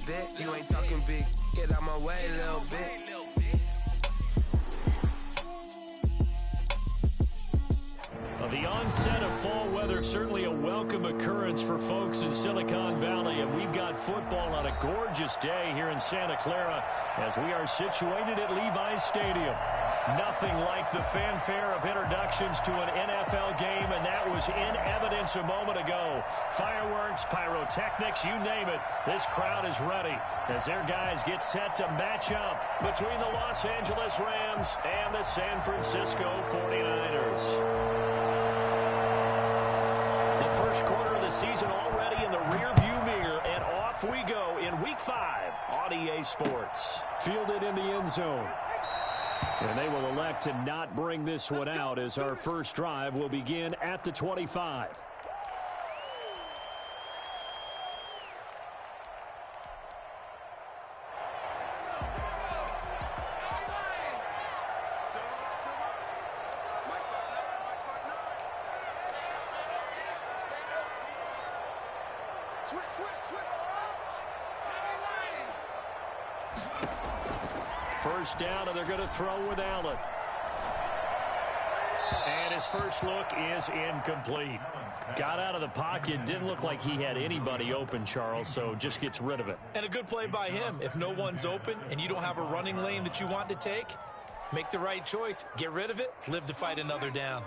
bit. You ain't talking big. Get out my way a little bit. The onset of fall weather, certainly a welcome occurrence for folks in Silicon Valley, and we've got football on a gorgeous day here in Santa Clara as we are situated at Levi's Stadium. Nothing like the fanfare of introductions to an NFL game, and that was in evidence a moment ago. Fireworks, pyrotechnics, you name it. This crowd is ready as their guys get set to match up between the Los Angeles Rams and the San Francisco 49ers. The first quarter of the season already in the rearview mirror, and off we go in Week 5 on EA Sports. Fielded in the end zone. And they will elect to not bring this one out as our first drive will begin at the 25. First down, and they're going to throw with Allen. And his first look is incomplete. Got out of the pocket. Didn't look like he had anybody open, Charles, so just gets rid of it. And a good play by him. If no one's open and you don't have a running lane that you want to take, make the right choice. Get rid of it. Live to fight another down.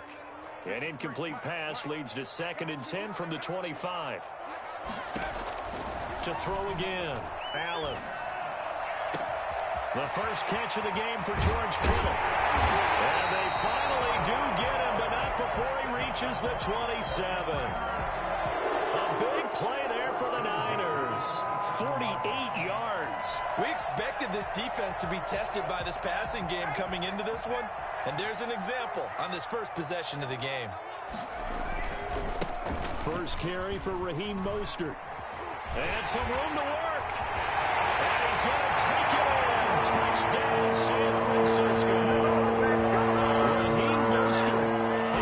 An incomplete pass leads to 2nd and 10 from the 25. To throw again. Allen. The first catch of the game for George Kittle. And they finally do get him, but not before he reaches the 27. A big play there for the Niners. 48 yards. We expected this defense to be tested by this passing game coming into this one. And there's an example on this first possession of the game. First carry for Raheem Mostert. And some room to work. And he's going to take it in. Touchdown, San Francisco. Raheem Mostert,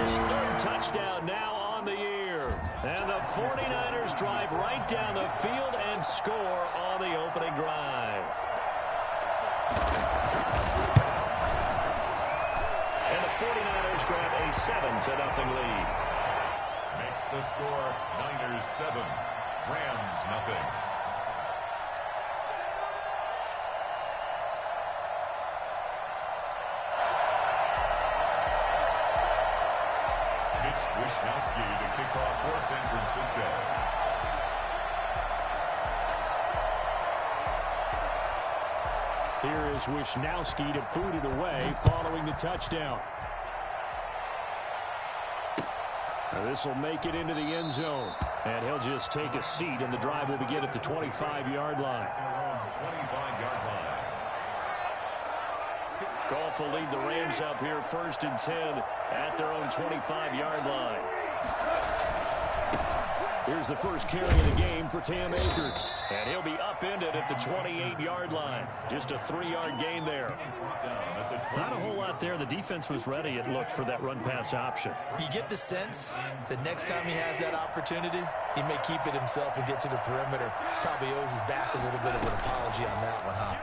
his 3rd touchdown now on the year. And the 49ers drive right down the field and score on the opening drive. And the 49ers grab a 7-0 lead. Makes the score Niners 7, Rams nothing. Wisnowski to kick off for San Francisco. Here is Wisnowski to boot it away following the touchdown. This will make it into the end zone. And he'll just take a seat, and the drive will begin at the 25-yard line. 25-yard line. Goff will lead the Rams up here 1st and 10 at their own 25-yard line. Here's the first carry of the game for Cam Akers. And he'll be upended at the 28-yard line. Just a 3-yard gain there. Not a whole lot there. The defense was ready, it looked, for that run-pass option. You get the sense that next time he has that opportunity, he may keep it himself and get to the perimeter. Probably owes his back a little bit of an apology on that one, huh?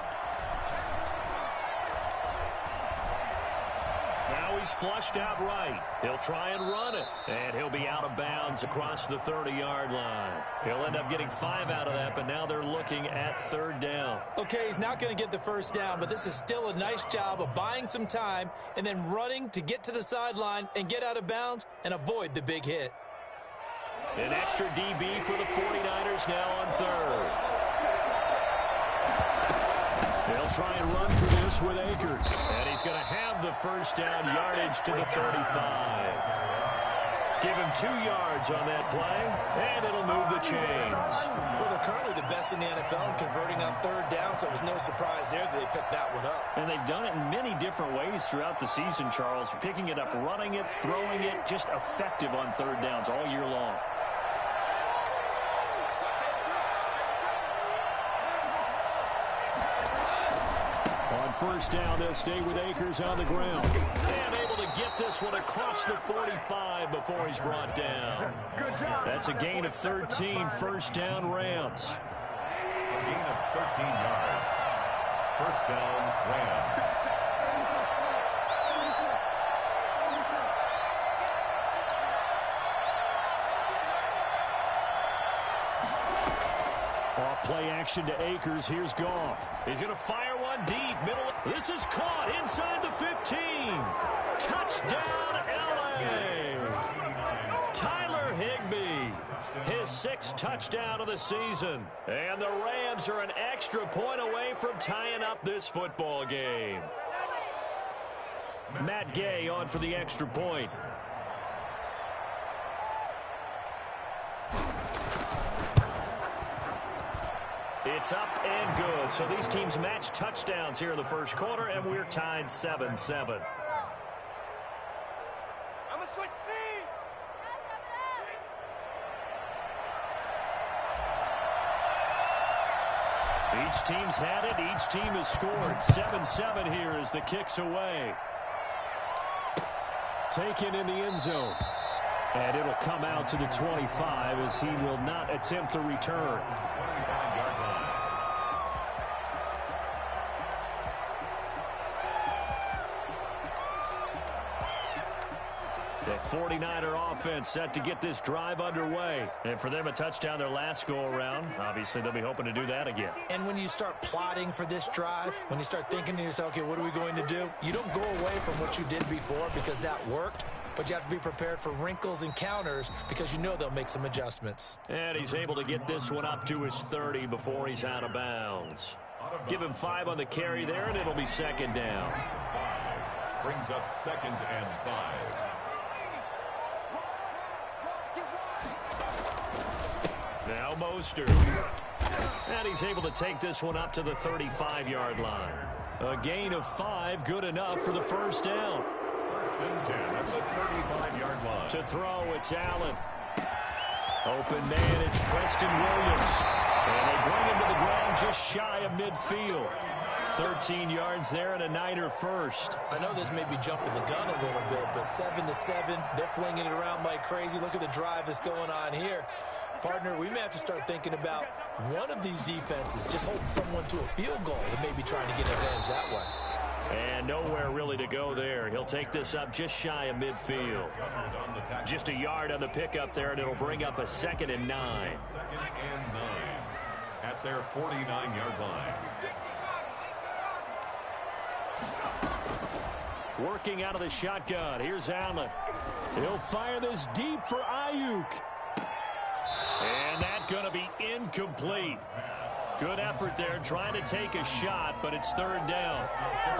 Now he's flushed out right. He'll try and run it. And he'll be out of bounds across the 30-yard line. He'll end up getting 5 out of that, but now they're looking at 3rd down. Okay, he's not going to get the first down, but this is still a nice job of buying some time and then running to get to the sideline and get out of bounds and avoid the big hit. An extra DB for the 49ers now on 3rd. They'll try and run for this with Akers. And he's going to have the first down yardage to the 35. Give him 2 yards on that play, and it'll move the chains. Well, they're currently the best in the NFL in converting on 3rd down, so it was no surprise there that they picked that one up. And they've done it in many different ways throughout the season, Charles. Picking it up, running it, throwing it, just effective on 3rd downs all year long. On 1st down, they'll stay with Akers on the ground. And able to get this one across the 45 before he's brought down. That's a gain of 13, 1st down Rams. A gain of 13 yards. First down, Rams. Off play action to Akers. Here's Goff. He's going to fire one deep. Middle. This is caught inside the 15. Touchdown, L.A. Tyler Higbee. His 6th touchdown of the season. And the Rams are an extra point away from tying up this football game. Matt Gay on for the extra point. It's up and good. So these teams match touchdowns here in the first quarter, and we're tied 7-7. I'm a switch speed. Each team's had it. Each team has scored. 7-7 here as the kick's away. Taken in the end zone. And it'll come out to the 25 as he will not attempt to return. The 49er offense set to get this drive underway. And for them, a touchdown their last go-around. Obviously, they'll be hoping to do that again. And when you start plotting for this drive, when you start thinking to yourself, okay, what are we going to do? You don't go away from what you did before because that worked. But you have to be prepared for wrinkles and counters because you know they'll make some adjustments. And he's able to get this one up to his 30 before he's out of bounds. Give him 5 on the carry there, and it'll be second down. Brings up 2nd and 5. Now Mostert. And he's able to take this one up to the 35-yard line. A gain of 5, good enough for the first down. First and 10 at the 35-yard line. To throw, it's Allen. Open man, it's Preston Williams. And they bring him to the ground just shy of midfield. 13 yards there and a Niner first. I know this may be jumping the gun a little bit, but 7-7, they're flinging it around like crazy. Look at the drive that's going on here. Partner, we may have to start thinking about one of these defenses just holding someone to a field goal and maybe trying to get advantage that way. And nowhere really to go there. He'll take this up just shy of midfield. Just a yard on the pickup there, and it'll bring up a 2nd and 9. 2nd and 9 at their 49-yard line. Working out of the shotgun. Here's Allen. He'll fire this deep for Ayuk. And that's going to be incomplete. Good effort there, trying to take a shot, but it's 3rd down.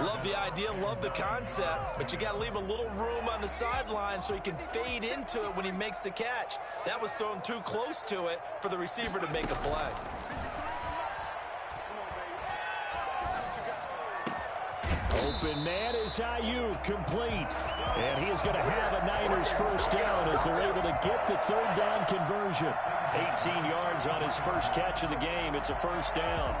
Love the idea, love the concept, but you got to leave a little room on the sideline so he can fade into it when he makes the catch. That was thrown too close to it for the receiver to make a play. Open man is Ayuk, complete. And he is going to have a Niners first down as they're able to get the 3rd down conversion. 18 yards on his first catch of the game. It's a first down.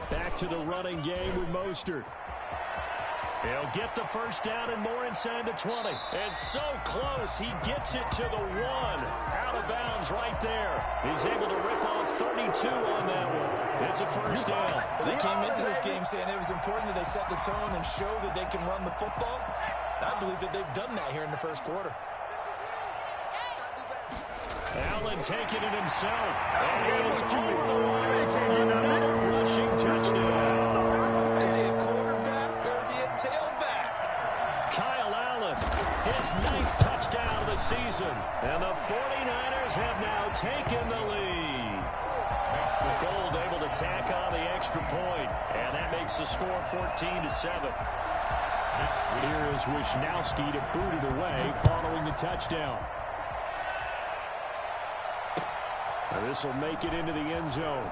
Back to the running game with Mostert. He'll get the first down and more inside the 20. And so close, he gets it to the 1. Out of bounds right there. He's able to rip off 32 on that one. It's a first down. They came into this game saying it was important that they set the tone and show that they can run the football. I believe that they've done that here in the first quarter. Allen taking it himself. And he is over the line for another rushing touchdown. Is he a quarterback or is he a tailback? Kyle Allen, his 9th touchdown of the season. And the 49ers have now taken the lead. Gold able to tack on the extra point. And that makes the score 14-7. Here is Wisnowski to boot it away following the touchdown. This will make it into the end zone.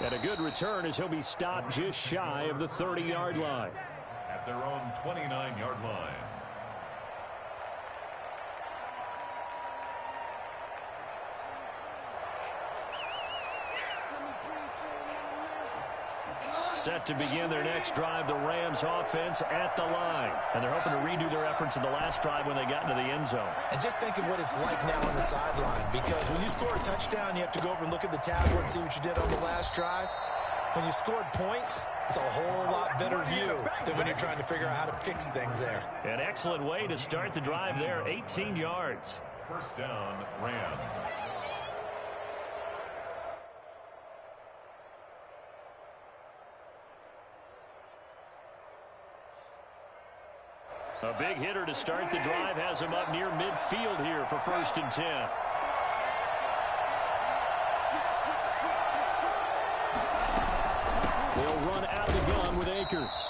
And a good return as he'll be stopped just shy of the 30-yard line. At their own 29-yard line. set to begin their next drive. The Rams offense at the line. And they're hoping to redo their efforts in the last drive when they got into the end zone. And just think of what it's like now on the sideline, because when you score a touchdown, you have to go over and look at the tablet and see what you did on the last drive. When you scored points, it's a whole lot better view than when you're trying to figure out how to fix things there. An excellent way to start the drive there, 18 yards. First down, Rams. A big hitter to start the drive has him up near midfield here for 1st and 10. They'll run out of the gun with Akers.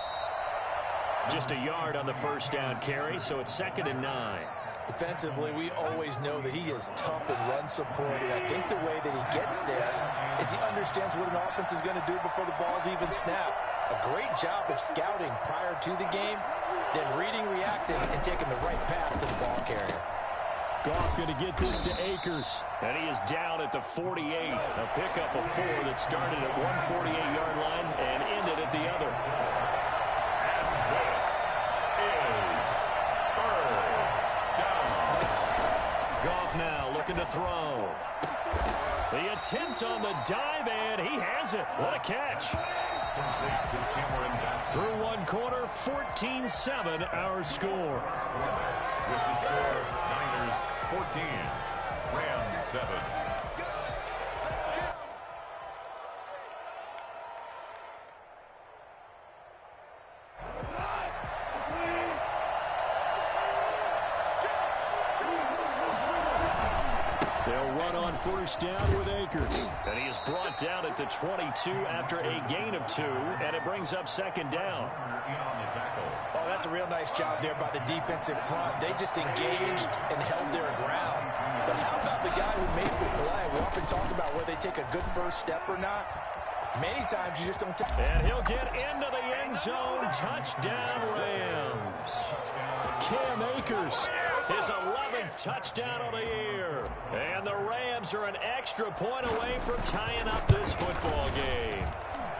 Just a yard on the first down carry, so it's 2nd and 9. Defensively, we always know that he is tough and run supported. I think the way that he gets there is he understands what an offense is going to do before the ball's even snapped. A great job of scouting prior to the game, then reading, reacting, and taking the right path to the ball carrier. Goff going to get this to Akers, and he is down at the 48. A pickup of 4 that started at one 48-yard line and ended at the other. Goff now looking to throw. The attempt on the dive, and he has it. What a catch. Through one quarter, 14-7 our score. With the score, Niners 14, Rams 7. First down with Akers. And he is brought down at the 22 after a gain of 2, and it brings up 2nd down. Oh, that's a real nice job there by the defensive front. They just engaged and held their ground. But how about the guy who made the play? We often talk about whether they take a good first step or not. Many times you just don't take. And he'll get into the end zone. Touchdown, Rams. Cam Akers, his 11th touchdown of the year. And the Rams are an extra point away from tying up this football game.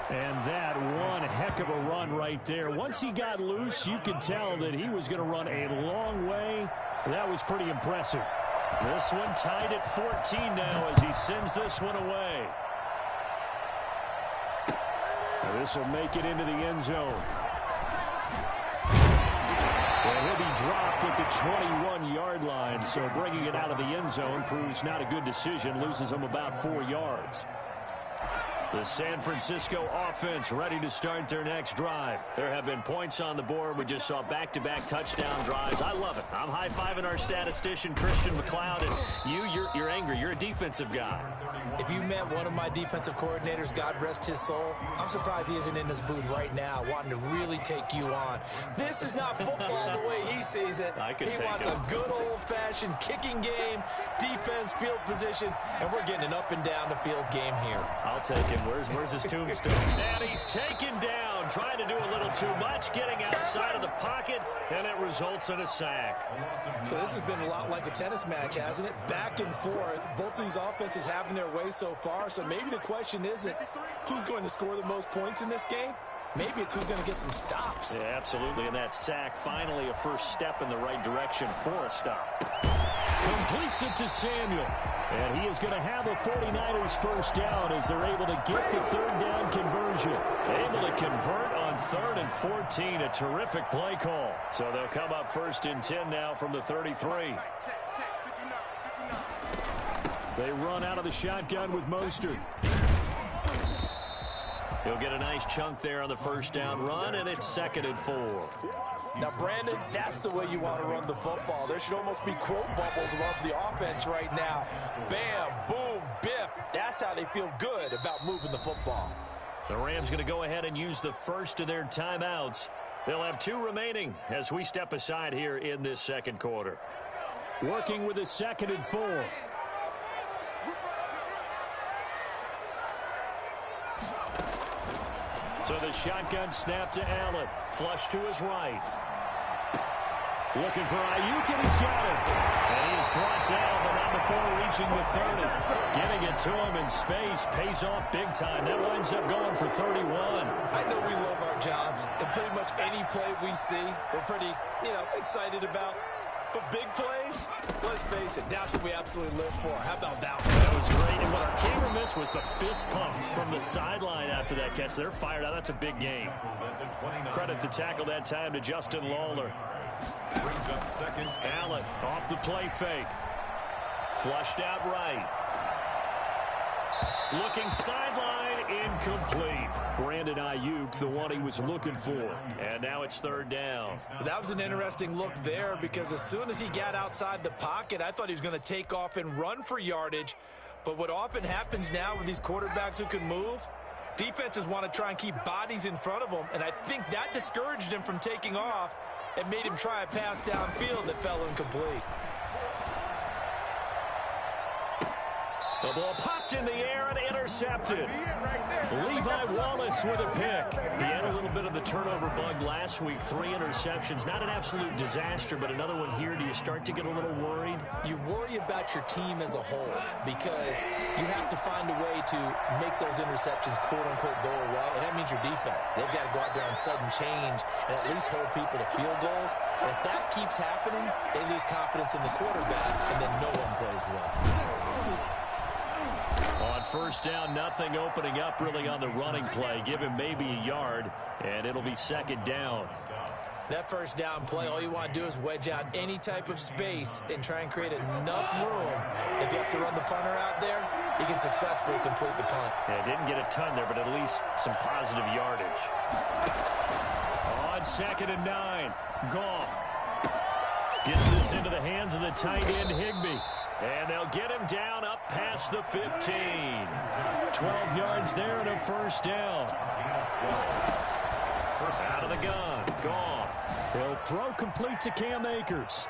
And that one heck of a run right there. Once he got loose, you could tell that he was going to run a long way. That was pretty impressive. This one tied at 14 now as he sends this one away. This will make it into the end zone. And he'll be dropped at the 21-yard line, so bringing it out of the end zone proves not a good decision, loses him about 4 yards. The San Francisco offense ready to start their next drive. There have been points on the board. We just saw back-to-back touchdown drives. I love it. I'm high-fiving our statistician, Christian McLeod, and you're angry. You're a defensive guy. If you met one of my defensive coordinators, God rest his soul, I'm surprised he isn't in this booth right now wanting to really take you on. This is not football the way he sees it. He wants a good old-fashioned kicking game, defense, field position, and we're getting an up-and-down-the-field game here. I'll take him. Where's his tombstone? And he's taken down, trying to do a little too much, getting outside of the pocket, and it results in a sack. So this has been a lot like a tennis match, hasn't it? Back and forth. Both of these offenses having their way so far, so maybe the question isn't who's going to score the most points in this game. Maybe it's who's going to get some stops. Yeah, absolutely, and that sack, finally a first step in the right direction for a stop. Completes it to Samuel. And he is going to have a 49ers first down as they're able to get the third down conversion. Able to convert on 3rd and 14. A terrific play call. So they'll come up 1st and 10 now from the 33. They run out of the shotgun with Mostert. He'll get a nice chunk there on the first down run, and it's 2nd and 4. Now, Brandon, that's the way you want to run the football. There should almost be quote bubbles above the offense right now. Bam, boom, biff. That's how they feel good about moving the football. The Rams going to go ahead and use the first of their timeouts. They'll have 2 remaining as we step aside here in this second quarter. Working with a 2nd and 4. So the shotgun snap to Allen. Flush to his right. Looking for Ayuk, and he's got it. And he is brought down, but not before reaching the 30. Getting it to him in space pays off big time. That winds up going for 31. I know we love our jobs, and pretty much any play we see, we're pretty, excited about. But big plays, let's face it, that's what we absolutely live for. How about that one? That was great. And what our camera missed was the fist pumps from the sideline after that catch. They're fired out. That's a big game. Credit the tackle that time to Justin Lawler. Brings up second. Allen off the play fake. Flushed out right. Looking sideline, incomplete. Brandon Ayuk, the one he was looking for. And now it's third down. That was an interesting look there because as soon as he got outside the pocket, I thought he was going to take off and run for yardage. But what often happens now with these quarterbacks who can move, defenses want to try and keep bodies in front of them. And I think that discouraged him from taking off and made him try a pass downfield that fell incomplete. The ball popped in the air and intercepted. Levi Wallace with a pick. He had a little bit of the turnover bug last week. 3 interceptions. Not an absolute disaster, but another one here. Do you start to get a little worried? You worry about your team as a whole because you have to find a way to make those interceptions quote-unquote go away, and that means your defense. They've got to go out there on sudden change and at least hold people to field goals. And if that keeps happening, they lose confidence in the quarterback, and then no one plays well. On first down, nothing opening up really on the running play. Give him maybe a yard, and it'll be second down. That first down play, all you want to do is wedge out any type of space and try and create enough room. If you have to run the punter out there, he can successfully complete the punt. Yeah, didn't get a ton there, but at least some positive yardage. On second and 9, Goff gets this into the hands of the tight end, Higbee. And they'll get him down up past the 15. 12 yards there and a first down. Out of the gun, Goff. He'll throw complete to Cam Akers.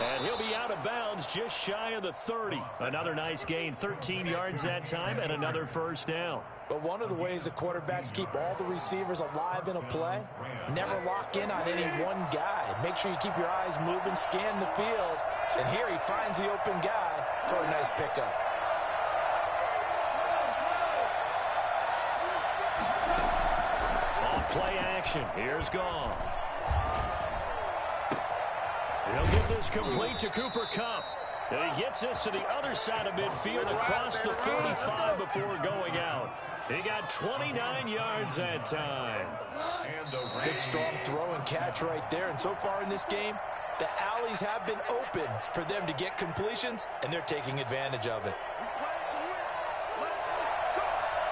And he'll be out of bounds just shy of the 30. Another nice gain, 13 yards that time, and another first down. But one of the ways the quarterbacks keep all the receivers alive in a play, never lock in on any one guy. Make sure you keep your eyes moving, scan the field. And here he finds the open guy for a nice pickup. Off play action. Here's Goff. He'll get this complete to Cooper Kupp. And he gets this to the other side of midfield across the 45 before going out. He got 29 yards that time. Good strong throw and catch right there. And so far in this game, the alleys have been open for them to get completions, and they're taking advantage of it.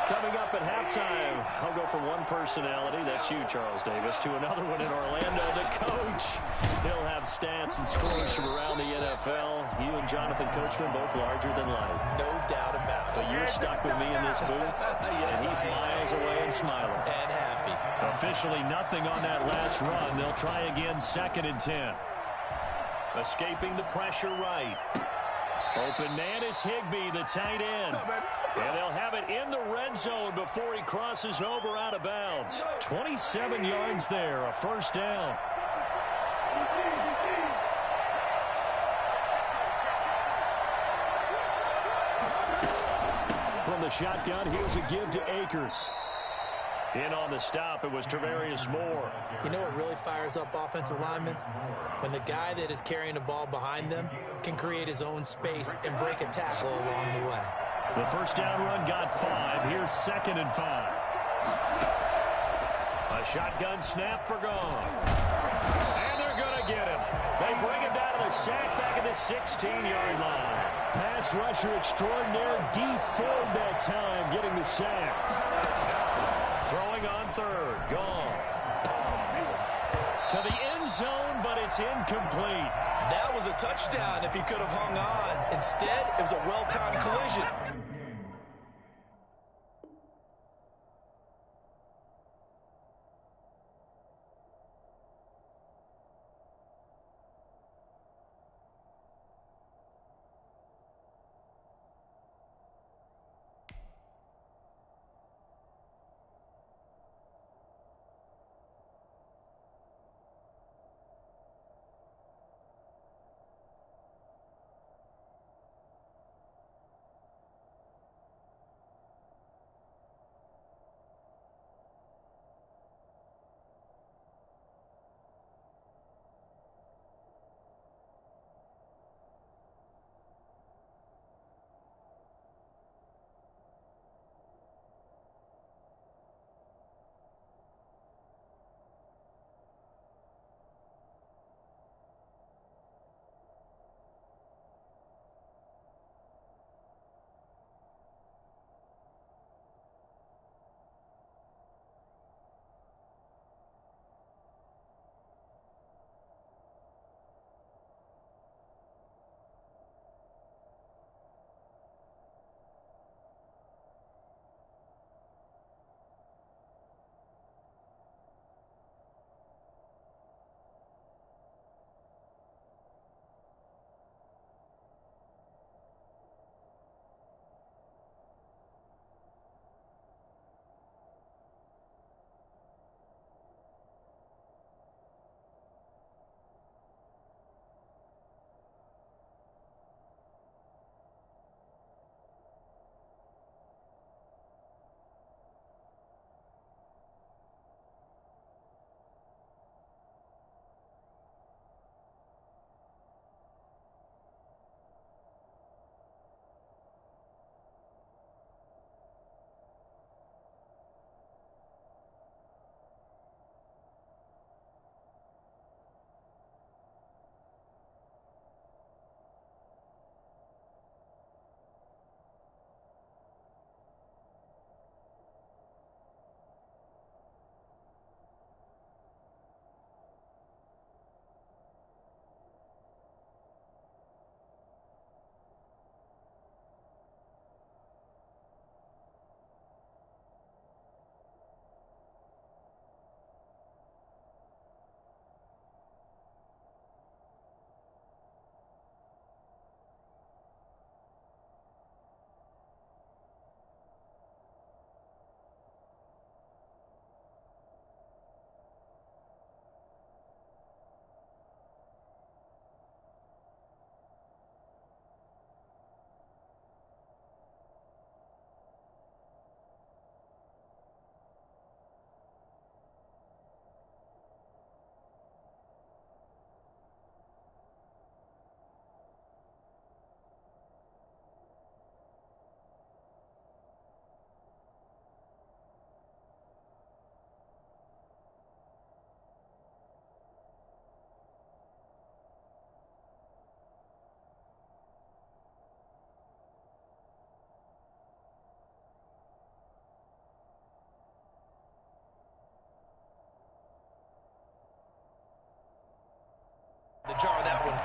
Coming up at halftime, I'll go from one personality, that's you, Charles Davis, to another one in Orlando, the coach. He'll have stats and scores from around the NFL. You and Jonathan Coachman both larger than life. No doubt about it. But you're stuck with me in this booth, Yes, and he's miles away and smiling. And happy. Officially nothing on that last run. They'll try again, 2nd and 10. Escaping the pressure right. Open man is Higbee, the tight end. And they'll have it in the red zone before he crosses over out of bounds. 27 yards there, a first down. From the shotgun, here's a give to Akers. In on the stop, it was Travarius Moore. You know what really fires up offensive linemen? When the guy that is carrying the ball behind them can create his own space and break a tackle along the way. The first down run got 5. Here's 2nd and 5. A shotgun snap for Goff. And they're going to get him. They bring him down to the sack back at the 16-yard line. Pass rusher extraordinaire, D Ford that time, getting the sack. Throwing on 3rd, Goff. To the end zone, but it's incomplete. That was a touchdown if he could have hung on. Instead, it was a well-timed collision.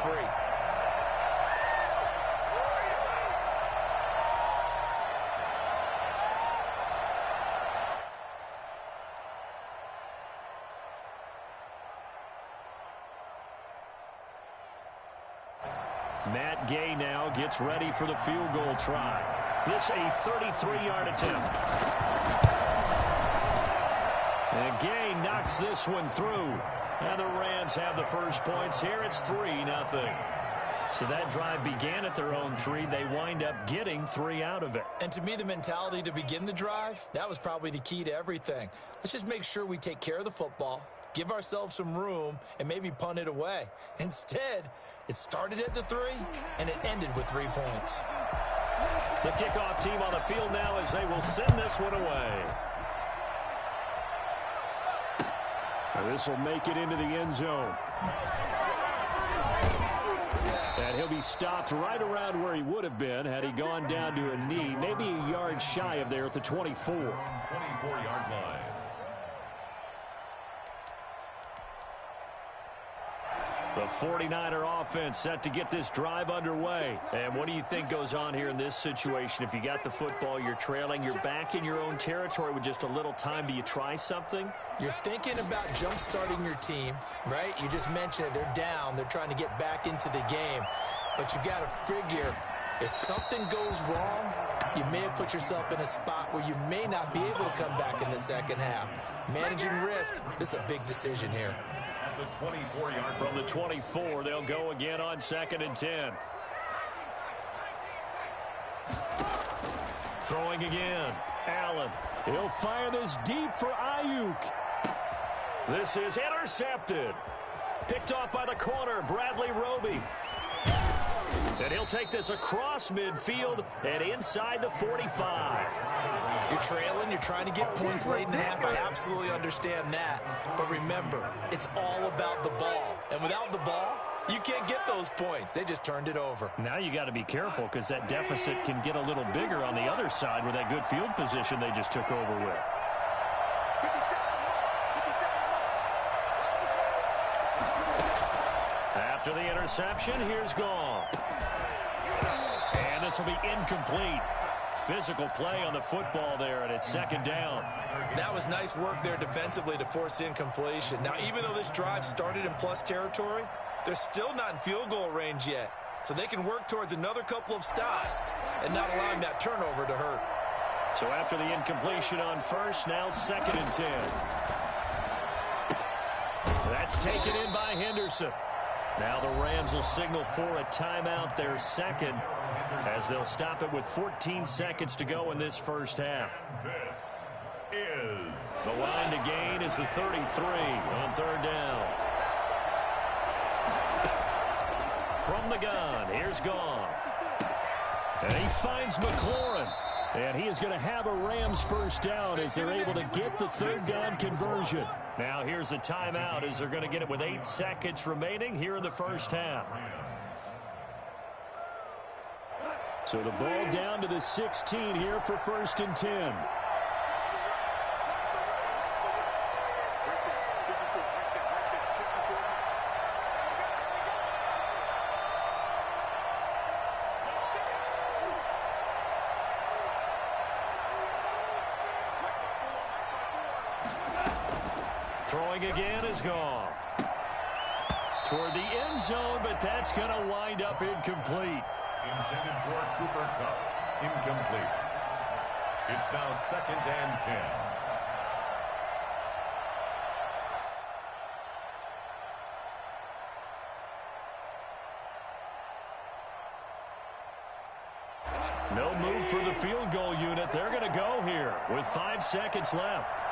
free. Matt Gay now gets ready for the field goal try. This a 33-yard attempt. And Gay knocks this one through. And the Rams have the first points here. It's 3-0. So that drive began at their own 3. They wind up getting 3 out of it. And to me, the mentality to begin the drive, that was probably the key to everything. Let's just make sure we take care of the football, give ourselves some room, and maybe punt it away. Instead, it started at the 3, and it ended with 3 points. The kickoff team on the field now as they will send this one away. This will make it into the end zone. And he'll be stopped right around where he would have been had he gone down to a knee, maybe a yard shy of there at the 24. 24-yard line. The 49er offense set to get this drive underway. And what do you think goes on here in this situation? If you got the football, you're trailing, you're back in your own territory with just a little time. Do you try something? You're thinking about jump-starting your team, right? You just mentioned it. They're down. They're trying to get back into the game. But you got to figure, if something goes wrong, you may have put yourself in a spot where you may not be able to come back in the second half. Managing risk, this is a big decision here. The 24-yard from the 24, they'll go again on 2nd and 10. Throwing again. Allen. He'll fire this deep for Ayuk. This is intercepted. Picked off by the corner, Bradley Roby. And he'll take this across midfield and inside the 45. You're trailing, you're trying to get points late in the half. I absolutely understand that. But remember, it's all about the ball. And without the ball, you can't get those points. They just turned it over. Now you got to be careful because that deficit can get a little bigger on the other side with that good field position they just took over with. After the interception, here's Goff. And this will be incomplete. Physical play on the football there, and it's 2nd down. That was nice work there defensively to force incompletion. Now, even though this drive started in plus territory, they're still not in field goal range yet. So they can work towards another couple of stops and not allowing that turnover to hurt. So after the incompletion on first, now 2nd and 10. That's taken in by Henderson. Now the Rams will signal for a timeout, their second, as they'll stop it with 14 seconds to go in this first half. This is the line to gain is the 33 on 3rd down. From the gun, here's Goff. And he finds McLaurin. And he is going to have a Rams first down as they're able to get the 3rd down conversion. Now here's a timeout as they're going to get it with 8 seconds remaining here in the first half. So the ball down to the 16 here for 1st and 10. Throwing again is Goff. Toward the end zone, but that's going to wind up incomplete. intended for Cooper Kupp. Incomplete. It's now 2nd and 10. No move for the field goal unit. They're going to go here with 5 seconds left.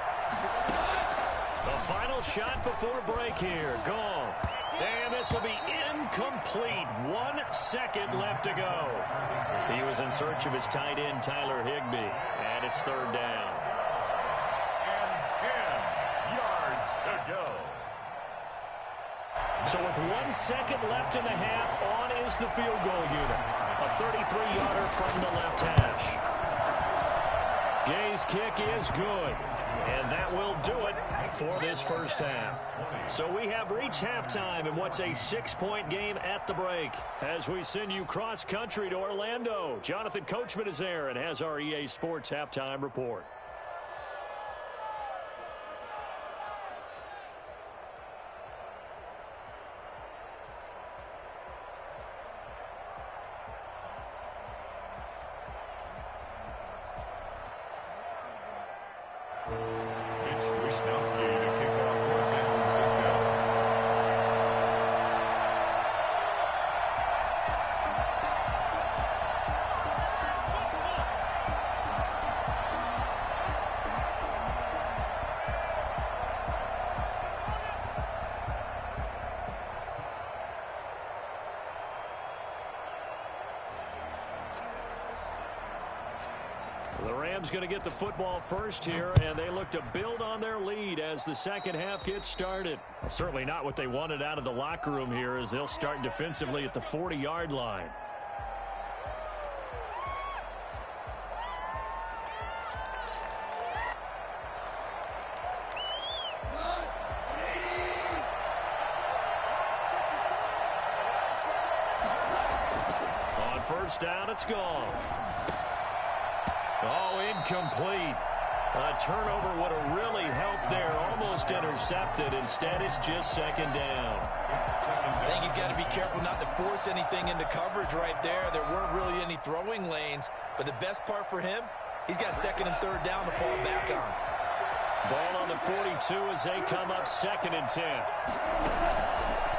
The final shot before break here. Goff. And this will be incomplete. 1 second left to go. He was in search of his tight end, Tyler Higbee. And it's 3rd down. And 10 yards to go. So with 1 second left in the half, on is the field goal unit. A 33-yarder from the left hash. Gay's kick is good. And that will do it for this first half. So we have reached halftime in what's a 6-point game at the break. As we send you cross-country to Orlando, Jonathan Coachman is there and has our EA Sports halftime report. The Rams going to get the football first here, and they look to build on their lead as the second half gets started. Well, certainly not what they wanted out of the locker room here, as they'll start defensively at the 40-yard line. On first down, it's gone. Oh, incomplete. A turnover would have really helped there. Almost intercepted. Instead, it's just second down. I think he's got to be careful not to force anything into coverage right there. There weren't really any throwing lanes. But the best part for him, he's got second and third down to fall back on. Ball on the 42 as they come up second and 10.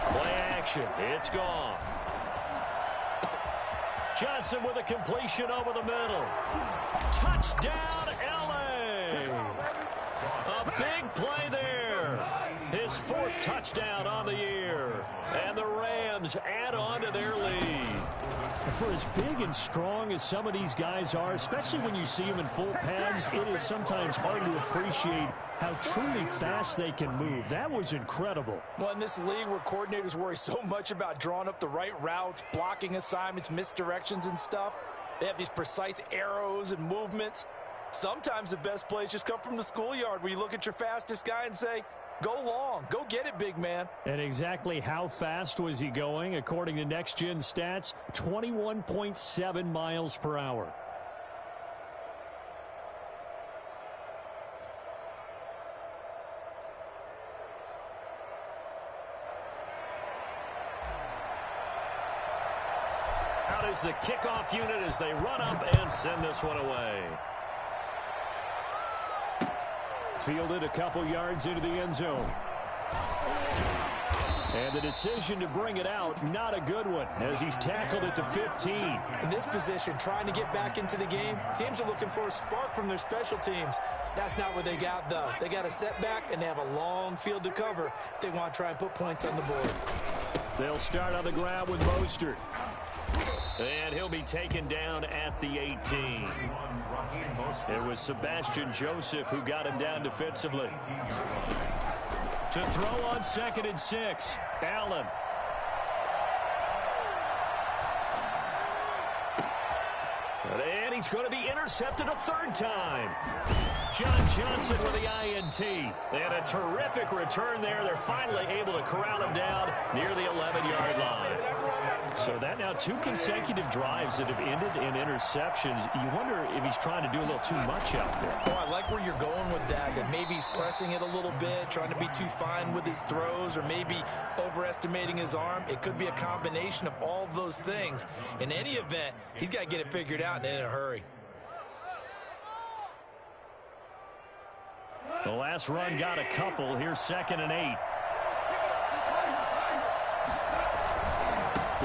Play action. It's gone. Johnson with a completion over the middle. Touchdown, L.A. A big play there. His fourth touchdown on the year. And the Rams add on to their lead. For as big and strong as some of these guys are, especially when you see them in full pads, it is sometimes hard to appreciate how truly fast they can move. That was incredible. Well, in this league where coordinators worry so much about drawing up the right routes, blocking assignments, misdirections and stuff, they have these precise arrows and movements. Sometimes the best plays just come from the schoolyard where you look at your fastest guy and say, go long, go get it, big man. And exactly how fast was he going? According to Next Gen Stats, 21.7 miles per hour. Out is the kickoff unit as they run up and send this one away. Fielded a couple yards into the end zone. And the decision to bring it out, not a good one, as he's tackled at the 15. In this position, trying to get back into the game, teams are looking for a spark from their special teams. That's not what they got, though. They got a setback, and they have a long field to cover if they want to try and put points on the board. They'll start on the ground with Mostert. And he'll be taken down at the 18. It was Sebastian Joseph who got him down defensively. To throw on 2nd and 6, Allen. And he's going to be intercepted a third time. John Johnson with the INT. And a terrific return there. They're finally able to corral him down near the 11-yard line. So that now 2 consecutive drives that have ended in interceptions. You wonder if he's trying to do a little too much out there. Oh, I like where you're going with that maybe he's pressing it a little bit, trying to be too fine with his throws, or maybe overestimating his arm. It could be a combination of all of those things. In any event, he's got to get it figured out and in a hurry. The last run got a couple. Here's 2nd and 8.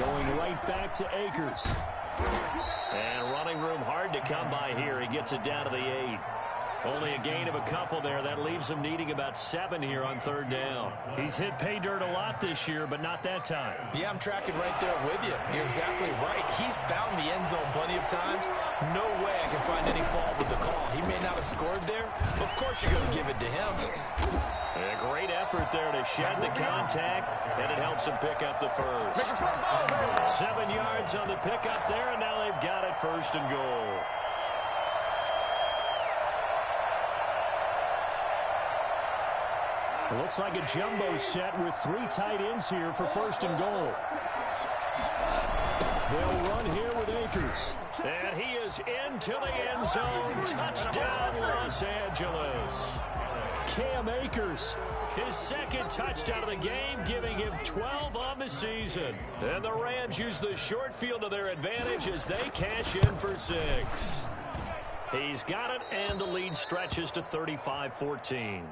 Going right back to Akers. And running room hard to come by here. He gets it down to the 8. Only a gain of a couple there. That leaves him needing about 7 here on 3rd down. He's hit pay dirt a lot this year, but not that time. Yeah, I'm tracking right there with you. You're exactly right. He's found the end zone plenty of times. No way I can find any fault with the call. He may not have scored there. Of course you're going to give it to him. A great effort there to shed the contact, and it helps him pick up the first. 7 yards on the pickup there, and now they've got it 1st and goal. It looks like a jumbo set with 3 tight ends here for 1st and goal. They'll run here with Akers. And he is into the end zone. Touchdown, Los Angeles. Cam Akers, his 2nd touchdown of the game, giving him 12 on the season. And the Rams use the short field to their advantage as they cash in for 6. He's got it, and the lead stretches to 35-14.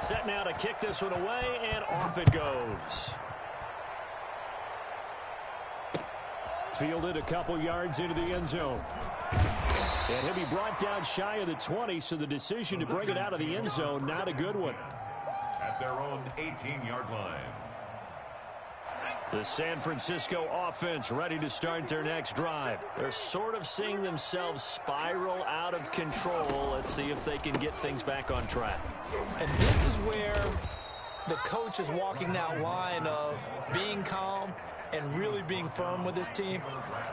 Set now to kick this one away, and off it goes. Fielded a couple yards into the end zone. And he'll be brought down shy of the 20, so the decision to bring it out of the end zone, not a good one. At their own 18-yard line. The San Francisco offense ready to start their next drive. They're sort of seeing themselves spiral out of control. Let's see if they can get things back on track. And this is where the coach is walking that line of being calm and really being firm with his team.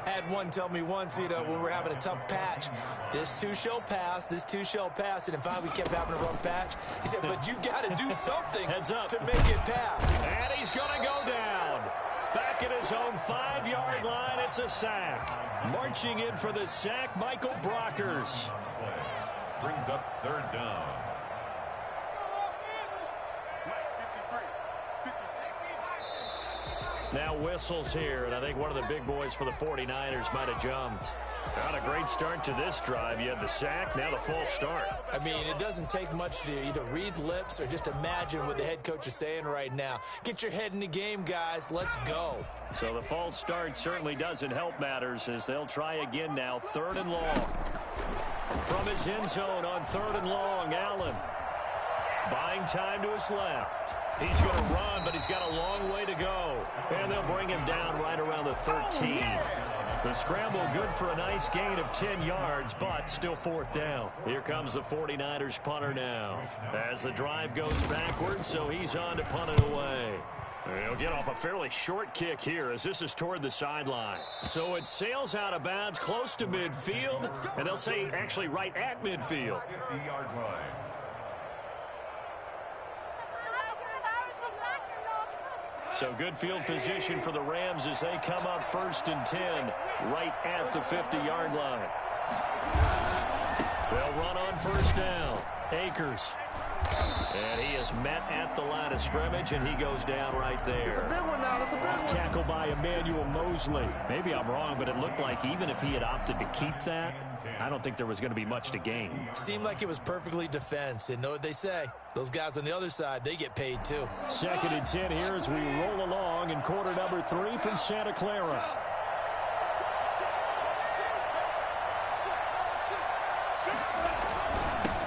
I had one tell me once, when we're having a tough patch, this too shall pass, this too shall pass. And finally we kept having a rough patch. He said, but you got to do something Heads up to make it pass. And he's going to go down. Back at his own 5-yard line, it's a sack. Marching in for the sack, Michael Brockers. Brings up 3rd down. Now whistles here, and I think one of the big boys for the 49ers might have jumped. Not a great start to this drive. You had the sack, now the false start. I mean, it doesn't take much to either read lips or just imagine what the head coach is saying right now. Get your head in the game, guys. Let's go. So the false start certainly doesn't help matters as they'll try again now. 3rd and long. From his end zone on 3rd and long, Allen. Buying time to his left. He's going to run, but he's got a long way to go. And they'll bring him down right around the 13. The scramble good for a nice gain of 10 yards, but still 4th down. Here comes the 49ers punter now. As the drive goes backwards, so he's on to punt it away. He'll get off a fairly short kick here as this is toward the sideline. So it sails out of bounds close to midfield, and they'll say actually right at midfield. 50-yard line. So good field position for the Rams as they come up 1st and 10 right at the 50-yard line. They'll run on 1st down. Akers. And he is met at the line of scrimmage, and he goes down right there. It's a big one now. It's a big one. Tackle by Emmanuel Mosley. Maybe I'm wrong, but it looked like even if he had opted to keep that, I don't think there was going to be much to gain. Seemed like it was perfectly defense. And know what they say? Those guys on the other side, they get paid too. 2nd and 10 here as we roll along in quarter number 3 from Santa Clara.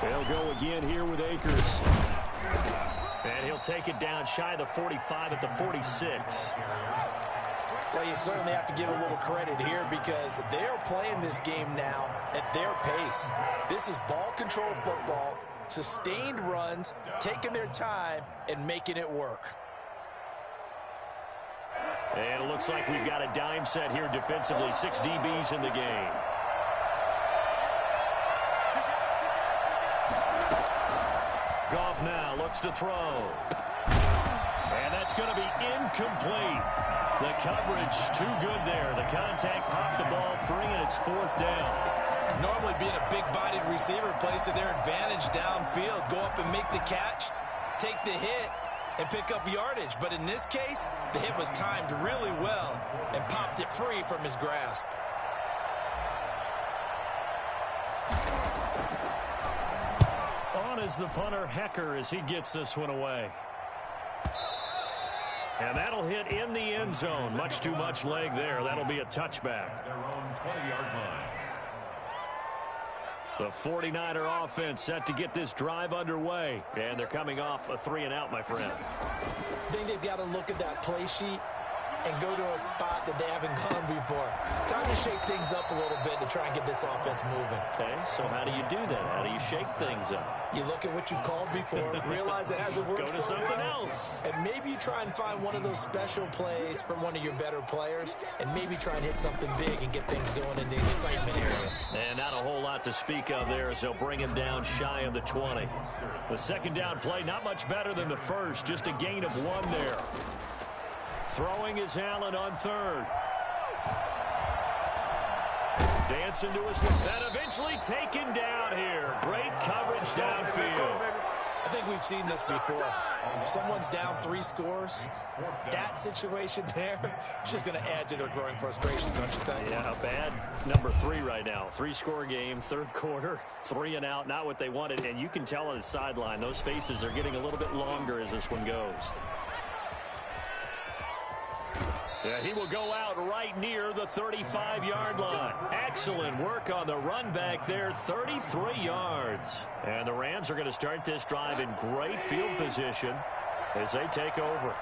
They'll go again here with Akers. And he'll take it down shy of the 45 at the 46. Well, you certainly have to give a little credit here because they're playing this game now at their pace. This is ball control football, sustained runs, taking their time, and making it work. And it looks like we've got a dime set here defensively. 6 DBs in the game. Goff now looks to throw. And that's going to be incomplete. The coverage too good there. The contact popped the ball free, and it's 4th down. Normally being a big-bodied receiver plays to their advantage downfield. Go up and make the catch, take the hit, and pick up yardage. But in this case, the hit was timed really well and popped it free from his grasp. On is the punter, Hecker, as he gets this one away. And that'll hit in the end zone. Much too much leg there. That'll be a touchback. Their own 20-yard line. The 49er offense set to get this drive underway. And they're coming off a 3-and-out, my friend. I think they've got to look at that play sheet and go to a spot that they haven't gone before. Time to shake things up a little bit to try and get this offense moving. Okay, so how do you do that? How do you shake things up? You look at what you've called before, realize it hasn't worked. Go to something else. And maybe you try and find one of those special plays from one of your better players, and maybe try and hit something big and get things going in the excitement area. And not a whole lot to speak of there as they'll bring him down shy of the 20. The second down play, not much better than the first, just a gain of 1 there. Throwing is Allen on third. Dancing to his left, and eventually taken down here. Great coverage downfield. I think we've seen this before. Someone's down 3 scores. That situation there is just going to add to their growing frustrations, don't you think? Yeah, bad number 3 right now. 3-score game, third quarter, 3 and out, not what they wanted. And you can tell on the sideline, those faces are getting a little bit longer as this one goes. Yeah, he will go out right near the 35-yard line. Excellent work on the run back there, 33 yards. And the Rams are going to start this drive in great field position as they take over.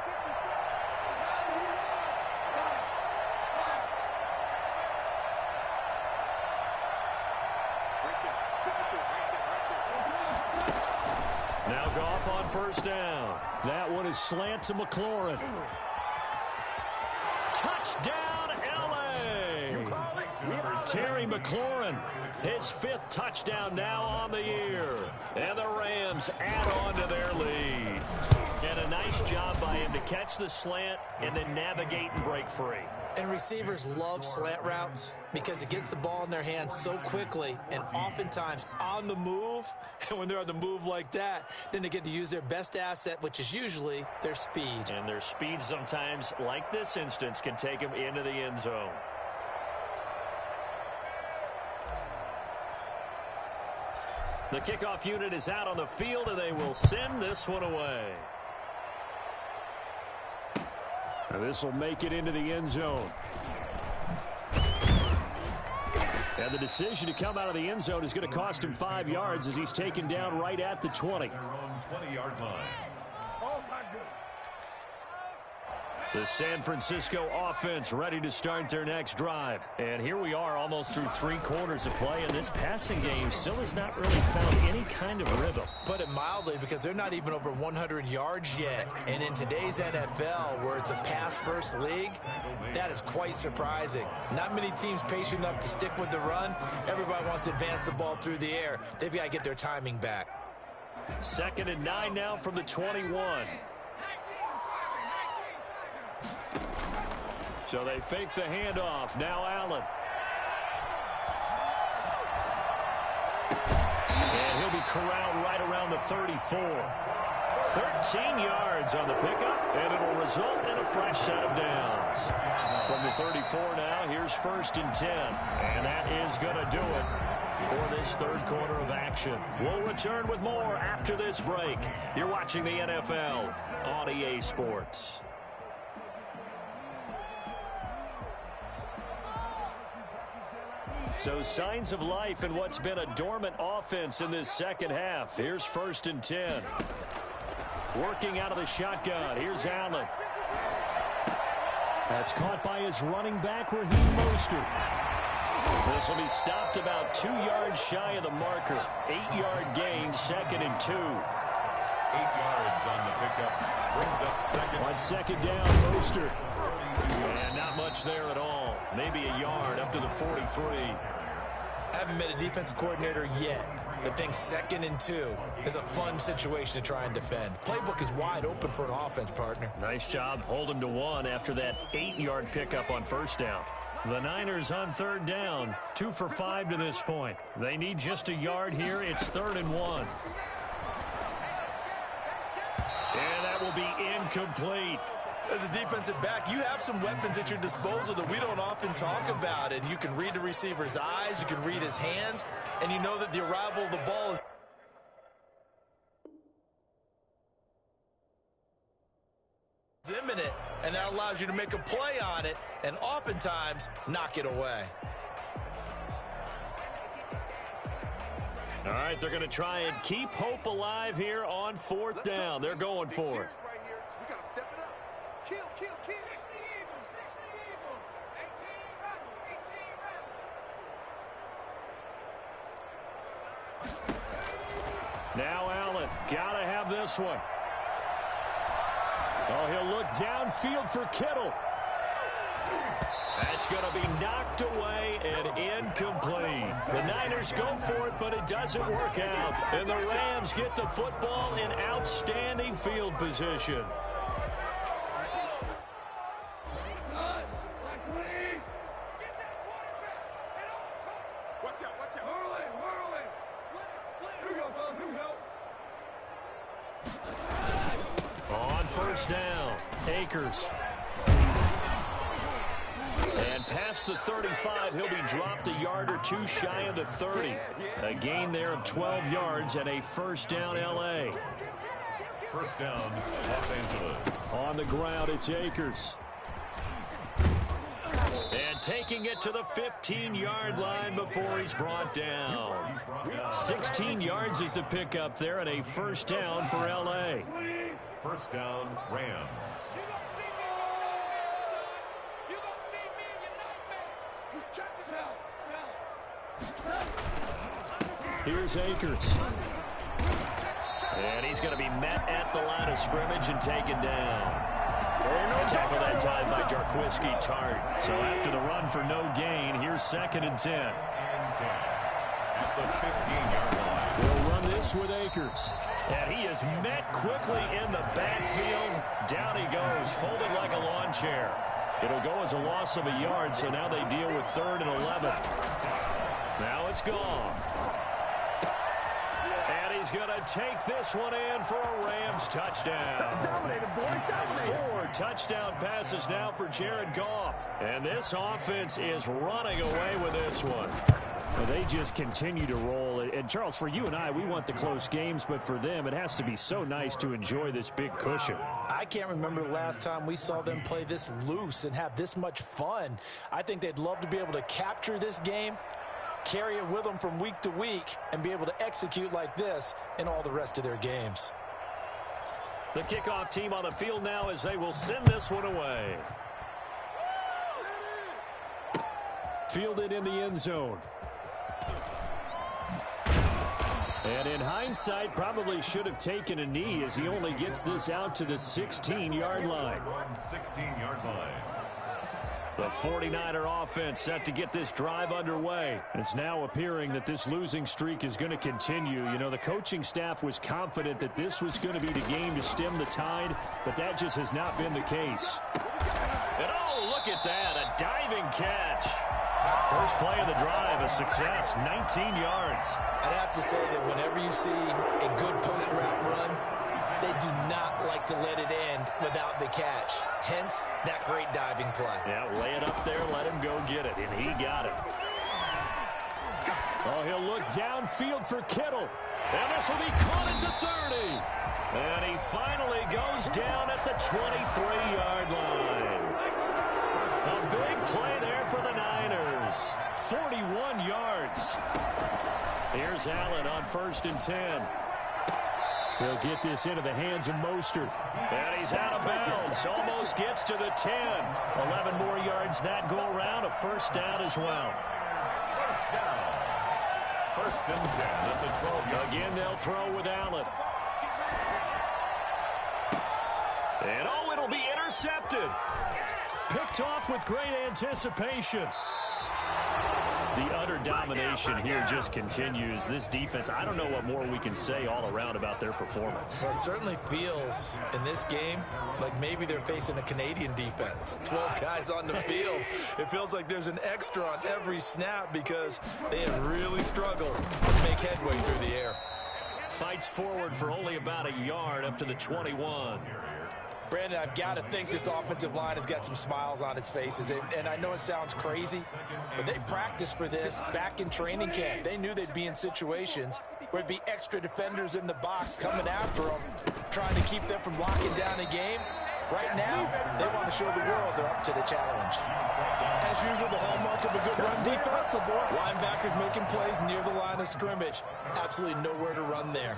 Now Goff on first down. That one is slant to McLaurin. Touchdown, L.A. Terry McLaurin, his 5th touchdown now on the year. And the Rams add on to their lead. And a nice job by him to catch the slant and then navigate and break free. And receivers love slant routes because it gets the ball in their hands so quickly and oftentimes on the move. And when they're on the move like that, then they get to use their best asset, which is usually their speed. And their speed sometimes, like this instance, can take them into the end zone. The kickoff unit is out on the field, and they will send this one away. Now this will make it into the end zone. And the decision to come out of the end zone is going to cost him 5 yards as he's taken down right at the 20. Their own 20-yard line. The San Francisco offense ready to start their next drive. And here we are almost through 3 quarters of play, and this passing game still has not really found any kind of rhythm. Put it mildly, because they're not even over 100 yards yet. And in today's NFL, where it's a pass-first league, that is quite surprising. Not many teams patient enough to stick with the run. Everybody wants to advance the ball through the air. They've got to get their timing back. 2nd and 9 now from the 21. So they fake the handoff. Now Allen. And he'll be corralled right around the 34. 13 yards on the pickup, and it'll result in a fresh set of downs. From the 34 now, here's 1st and 10. And that is going to do it for this third quarter of action. We'll return with more after this break. You're watching the NFL on EA Sports. So signs of life in what's been a dormant offense in this second half. Here's 1st and 10. Working out of the shotgun. Here's Allen. That's caught by his running back, Raheem Mostert. This will be stopped about 2 yards shy of the marker. 8-yard gain, 2nd and 2. 8 yards on the pickup. Brings up second. On 2nd down, Mostert. And not much there at all. Maybe a yard up to the 43. Haven't been a defensive coordinator yet that thinks 2nd and 2 is a fun situation to try and defend. Playbook is wide open for an offense, partner. Nice job. Hold him to 1 after that 8-yard pickup on 1st down. The Niners on 3rd down. 2 for 5 to this point. They need just a yard here. It's 3rd and 1. And that will be incomplete. As a defensive back, you have some weapons at your disposal that we don't often talk about. And you can read the receiver's eyes, you can read his hands, and you know that the arrival of the ball is imminent, and that allows you to make a play on it and oftentimes knock it away. All right, they're going to try and keep hope alive here on 4th down. They're going for it. Now Allen, gotta have this one. Oh, he'll look downfield for Kittle. That's going to be knocked away and incomplete. The Niners go for it, but it doesn't work out. And the Rams get the football in outstanding field position. On first down, Akers. And past the 35, he'll be dropped a yard or two shy of the 30. A gain there of 12 yards and a first down L.A. First down, Los Angeles. On the ground, it's Akers. And taking it to the 15-yard line before he's brought down. 16 yards is the pickup there and a first down for L.A. First down, Rams. Here's Akers. And he's going to be met at the line of scrimmage and taken down. Tackle that time by Jarquiski Tart. So after the run for no gain, here's 2nd and 10. At the 15-yard line. They'll run this with Akers. And he is met quickly in the backfield. Down he goes, folded like a lawn chair. It'll go as a loss of a yard, so now they deal with 3rd and 11. Now it's gone. And he's going to take this one in for a Rams touchdown. 4 touchdown passes now for Jared Goff. And this offense is running away with this one. Well, they just continue to roll. And, Charles, for you and I, we want the close games, but for them, it has to be so nice to enjoy this big cushion. I can't remember the last time we saw them play this loose and have this much fun. I think they'd love to be able to capture this game, carry it with them from week to week, and be able to execute like this in all the rest of their games. The kickoff team on the field now as they will send this one away. Fielded in the end zone. And in hindsight, probably should have taken a knee as he only gets this out to the 16-yard line. 16-yard line. The 49er offense set to get this drive underway. It's now appearing that this losing streak is going to continue. You know, the coaching staff was confident that this was going to be the game to stem the tide, but that just has not been the case. And oh, look at that, a diving catch. First play of the drive, a success, 19 yards. I'd have to say that whenever you see a good post route run, they do not like to let it end without the catch. Hence, that great diving play. Yeah, lay it up there, let him go get it, and he got it. Oh, he'll look downfield for Kittle. And this will be caught at the 30. And he finally goes down at the 23-yard line. A big play there for the Niners. 41 yards. Here's Allen on 1st and 10. He'll get this into the hands of Mostert. And he's out of bounds. Almost gets to the 10. 11 more yards that go around. A first down as well. First down. 1st and 10. That's a 12-yard. Again, they'll throw with Allen. And oh, it'll be intercepted. Picked off with great anticipation. The utter domination here just continues. This defense, I don't know what more we can say all around about their performance. Well, it certainly feels in this game like maybe they're facing a Canadian defense. 12 guys on the field. It feels like there's an extra on every snap because they have really struggled to make headway through the air. Fights forward for only about a yard up to the 21. Brandon, I've got to think this offensive line has got some smiles on its faces. And I know it sounds crazy, but they practiced for this back in training camp. They knew they'd be in situations where it'd be extra defenders in the box coming after them, trying to keep them from locking down a game. Right now, they want to show the world they're up to the challenge. As usual, the hallmark of a good run defense, linebackers making plays near the line of scrimmage. Absolutely nowhere to run there.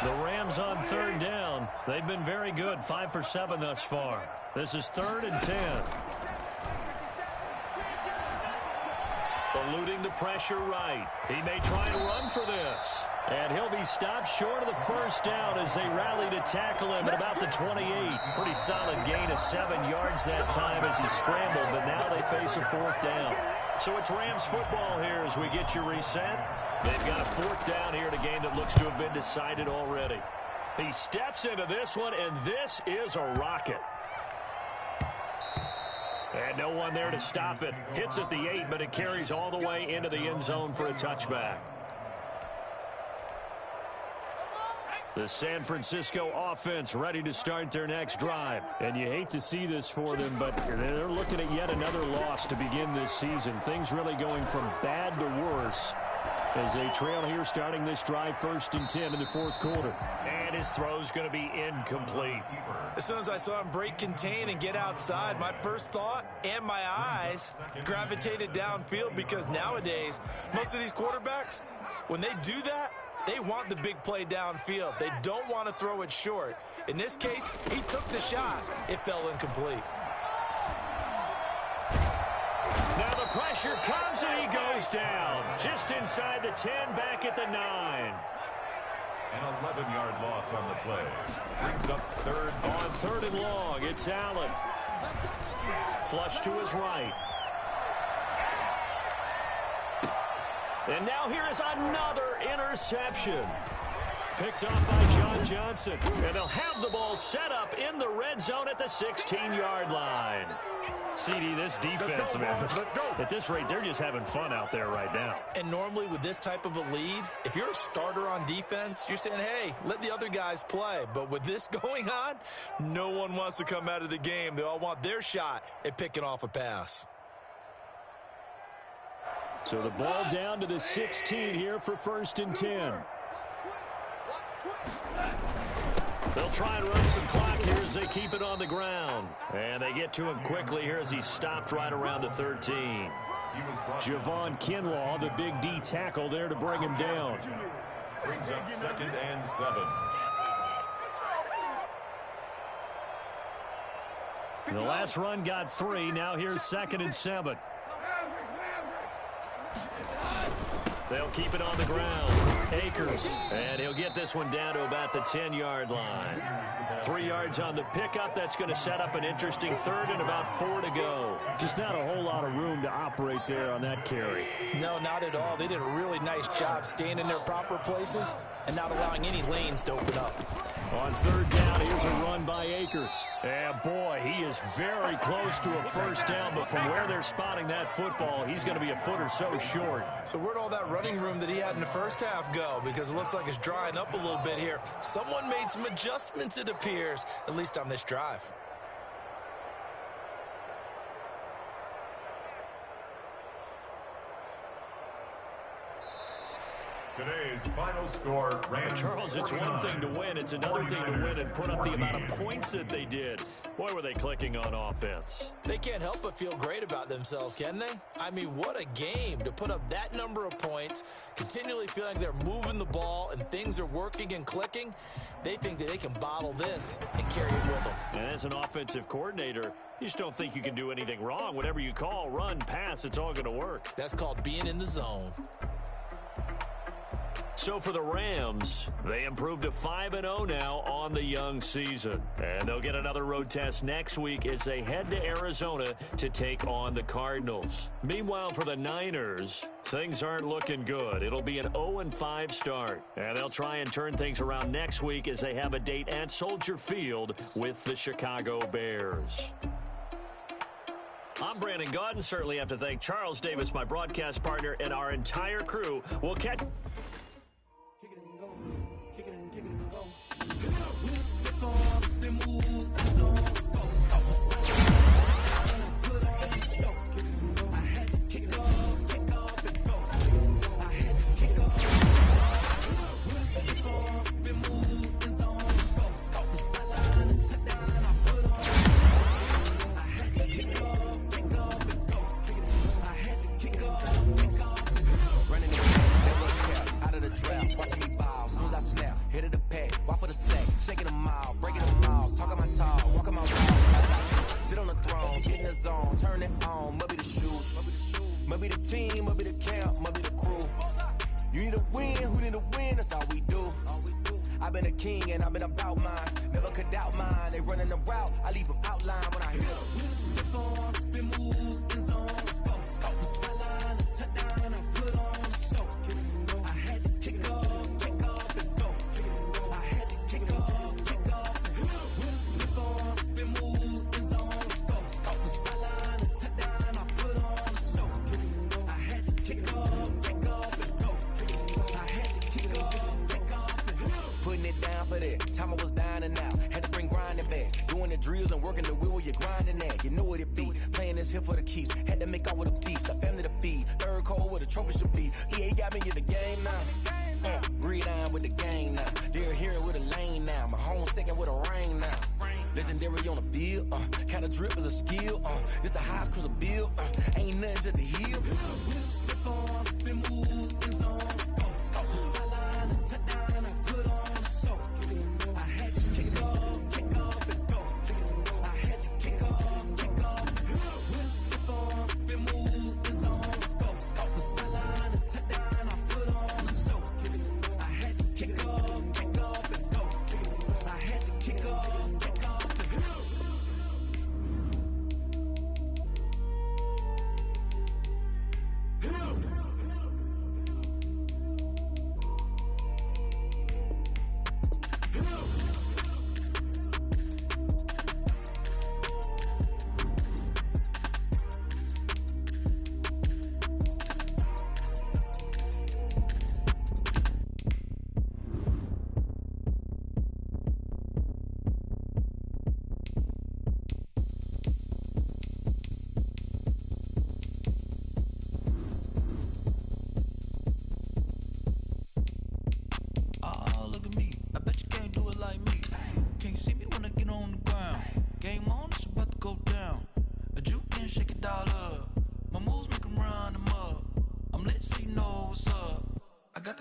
The Rams on 3rd down. They've been very good, 5 for 7 thus far. This is 3rd and 10. Eluding the pressure right. He may try and run for this. And he'll be stopped short of the first down as they rally to tackle him at about the 28. Pretty solid gain of 7 yards that time as he scrambled, but now they face a 4th down. So it's Rams football here as we get you reset. They've got a 4th down here in a game that looks to have been decided already. He steps into this one, and this is a rocket. And no one there to stop it. Hits at the 8, but it carries all the way into the end zone for a touchback. The San Francisco offense ready to start their next drive. And you hate to see this for them, but they're looking at yet another loss to begin this season. Things really going from bad to worse as they trail here starting this drive 1st and 10 in the 4th quarter. And his throw's going to be incomplete. As soon as I saw him break contain and get outside, my first thought and my eyes gravitated downfield, because nowadays, most of these quarterbacks, when they do that, they want the big play downfield. They don't want to throw it short. In this case, he took the shot. It fell incomplete. Now the pressure comes and he goes down. Just inside the 10, back at the 9. An 11-yard loss on the play. Brings up 3rd. On 3rd and long, it's Allen. Flush to his right. And now here is another interception. Picked off by John Johnson. And they'll have the ball set up in the red zone at the 16-yard line. CD, this defense, man, at this rate, they're just having fun out there right now. And normally with this type of a lead, if you're a starter on defense, you're saying, hey, let the other guys play. But with this going on, no one wants to come out of the game. They all want their shot at picking off a pass. So the ball down to the 16 here for 1st and 10. They'll try and run some clock here as they keep it on the ground. And they get to him quickly here as he stopped right around the 13. Javon Kinlaw, the big D tackle there to bring him down. Brings up 2nd and 7. The last run got 3. Now here's 2nd and 7. They'll keep it on the ground. Akers. And he'll get this one down to about the 10-yard line. 3 yards on the pickup. That's going to set up an interesting 3rd and about 4 to go. Just not a whole lot of room to operate there on that carry. No, not at all. They did a really nice job staying in their proper places and not allowing any lanes to open up. On 3rd down, here's a run by Akers. And boy, he is very close to a first down, but from where they're spotting that football, he's going to be a foot or so short. So where'd all that running room that he had in the first half go? Because it looks like it's drying up a little bit here. Someone made some adjustments, it appears, at least on this drive. Today's final score, Rams. Charles, it's one thing to win. It's another thing to win and put up the amount of points that they did. Boy, were they clicking on offense. They can't help but feel great about themselves, can they? I mean, what a game to put up that number of points, continually feeling they're moving the ball and things are working and clicking. They think that they can bottle this and carry it with them. And as an offensive coordinator, you just don't think you can do anything wrong. Whatever you call, run, pass, it's all going to work. That's called being in the zone. So for the Rams, they improved to 5-0 now on the young season. And they'll get another road test next week as they head to Arizona to take on the Cardinals. Meanwhile, for the Niners, things aren't looking good. It'll be an 0-5 start. And they'll try and turn things around next week as they have a date at Soldier Field with the Chicago Bears. I'm Brandon Gaudin. Certainly have to thank Charles Davis, my broadcast partner, and our entire crew. We'll catch... be the team, I'll be the camp, I'll be the crew. You need a win, who need a win, that's all we do. I've been a king and I've been about mine. Never could doubt mine. They running the route, I leave them outline when I hit them. Stiff on, spin move, in zone, let's go. From sideline to touchdown, I put on a show. I had to kick off and go. I had to kick off and go. Stiff on, spin move, in zone, let's go. From sideline to touchdown, I put on a show. I had to kick off and go. I had to kick off and go. Putting it down for that. Time I was down and out. Had to bring grinding back. Doing the drills and working the wheel where you're grinding at. You know what it be. Playing this here for the keeps. Had to make out with a feast. A family to feed. Third cold where the trophy should be. EA got me in the game now. Breathe down with the game now. They're here with a lane now. My home second with a rain now. Legendary on the field. Kinda drip is a skill. This the highest cruiser bill. Ain't nothing just the hill. Stiff on, spin move, in zone, let's go. Sideline to touchdown, I put on a show. I had to kick off and go. I had to kick off. Stiff on, spin move, in zone, let's go. Sideline to touchdown, I put on a show. I had to kick off and go. I had to kick off.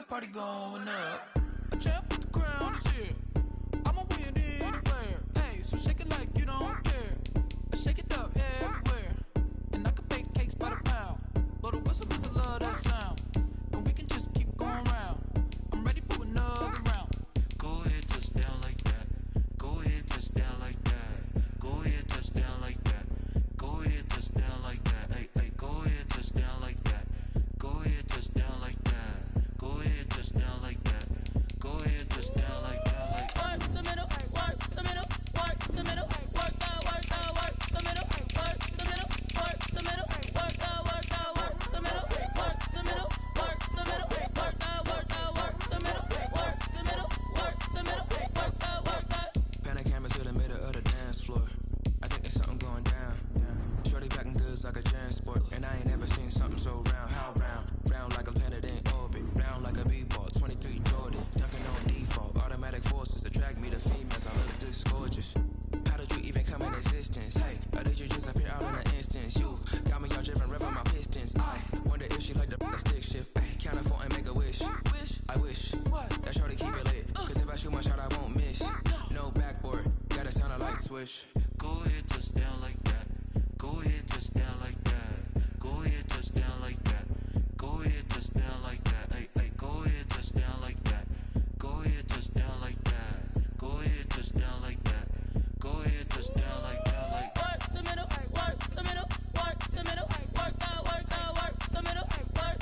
Party going up. A champ with the crown is here. I'ma win anywhere. Hey, so shake it like you don't care. I shake it up everywhere. And I can bake cakes by the pound. Blow the whistle 'cause I love that sound. And we can just keep going round. I'm ready for another round. Go ahead, touch down like that. Go ahead, touch down like that. Go ahead, touch down like that. Go ahead, touch down like that. Hey, hey, go ahead, touch down like that. Go ahead, touch down like that. Go ahead, touch down like that. Go ahead, touch down like that. Like work the middle, work the middle, work the middle, work the middle, work the middle, work the middle, work the middle, work the middle, work the middle, work the middle, work the middle, work the middle, work the. Pan a camera to the middle of the dance floor. I think there's something going down. Shorty packing goods like a transport, and I ain't ever seen something so round. How round? Round like a planet in orbit, round like a b-ball. 23 Jordan, dunking on default. Automatic forces attract me to females. I look this gorgeous. How did you even come in existence? Hey, or did you just appear out in an instance? You got me all driven, revving my pistons. I wonder if she like the stick shift. Ay, count it 4 and make a wish. I wish that shorty keep it lit. 'Cause if I shoot my shot, I won't miss. No backboard, gotta sound a light switch. Go ahead, touch down like that. Go ahead, touch down like that. Go ahead, touch down like that. Go ahead, touch down like that. Hey, hey, go ahead, touch down like that. Go ahead, touch down like that. Go ahead, touch down like that. Go ahead, touch down like that. Like work the middle, work the middle, work the middle, work the middle, work the middle, work the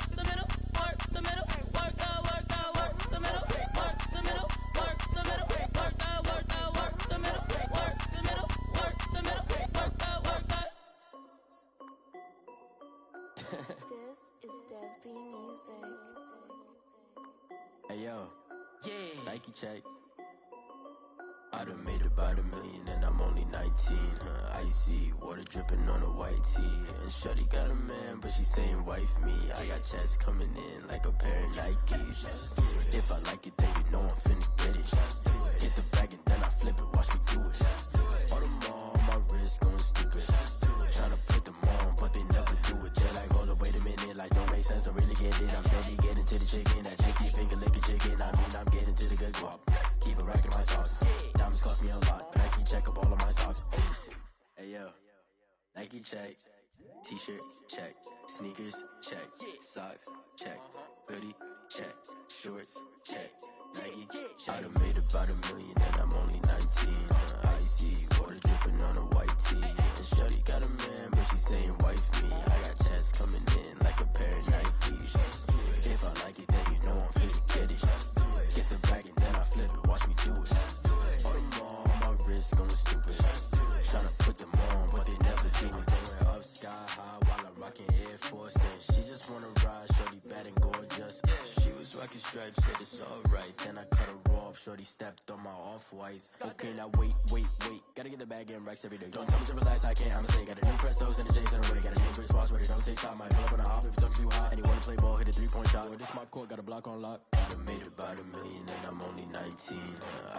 middle, work the middle, work the middle, work the middle, work the middle, work the middle, work the middle, work the middle, work the middle, work the. This is Dev B Music. Hey yo, yeah, Nike check. I done made about $1 million and I'm only 19, Icy, water dripping on a white tee. And shorty got a man, but she saying wife me. I got checks coming in like a pair of Nikes. If I like it, then you know I'm finna get it. Hit the bag and then I flip it, watch me do it. All the more on my wrist going stupid. Tryna put them on, but they never do it. Just like, hold up, wait a minute, like don't make sense, don't really get it. I'm steady getting to the chicken, that chicky finger licking chicken. I mean, I'm getting to the good guap. Keep it racking my sauce. Diamonds cost me a lot. Nike check up all of my stocks. Hey yo, Nike check, T-shirt check. Sneakers, check. Socks, check. Hoodie, check. Shorts, check. Nike, check. I done made about $1 million and I'm only 19. Icy, water dripping on a white tee. And shorty got a man, but she saying wife me. I got checks coming in like a pair of Nikes. If I like it, then you know I'm finna get it. Get the bag and then I flip it, watch me do it. On the mall, my wrist going stupid. Tryna put them on, but they never do it. Going up sky high while I'm rocking Air Force. And she just wanna ride, shorty bad and gorgeous. She was rocking stripes, said it's alright. Then I cut her off, shorty stepped on my off-whites. Okay, now wait. Gotta get the bag in racks every day. Don't tell me to relax, I can't, I'ma say. Got a new Prestos and the J's in the way. Got a new Chris Foss, but it don't take time. Might pull up on a hop if it's talking too hot. And he wanna play ball, hit a 3-point shot. Boy, this my court, got a block on lock. I done made about $1 million and I'm only 19.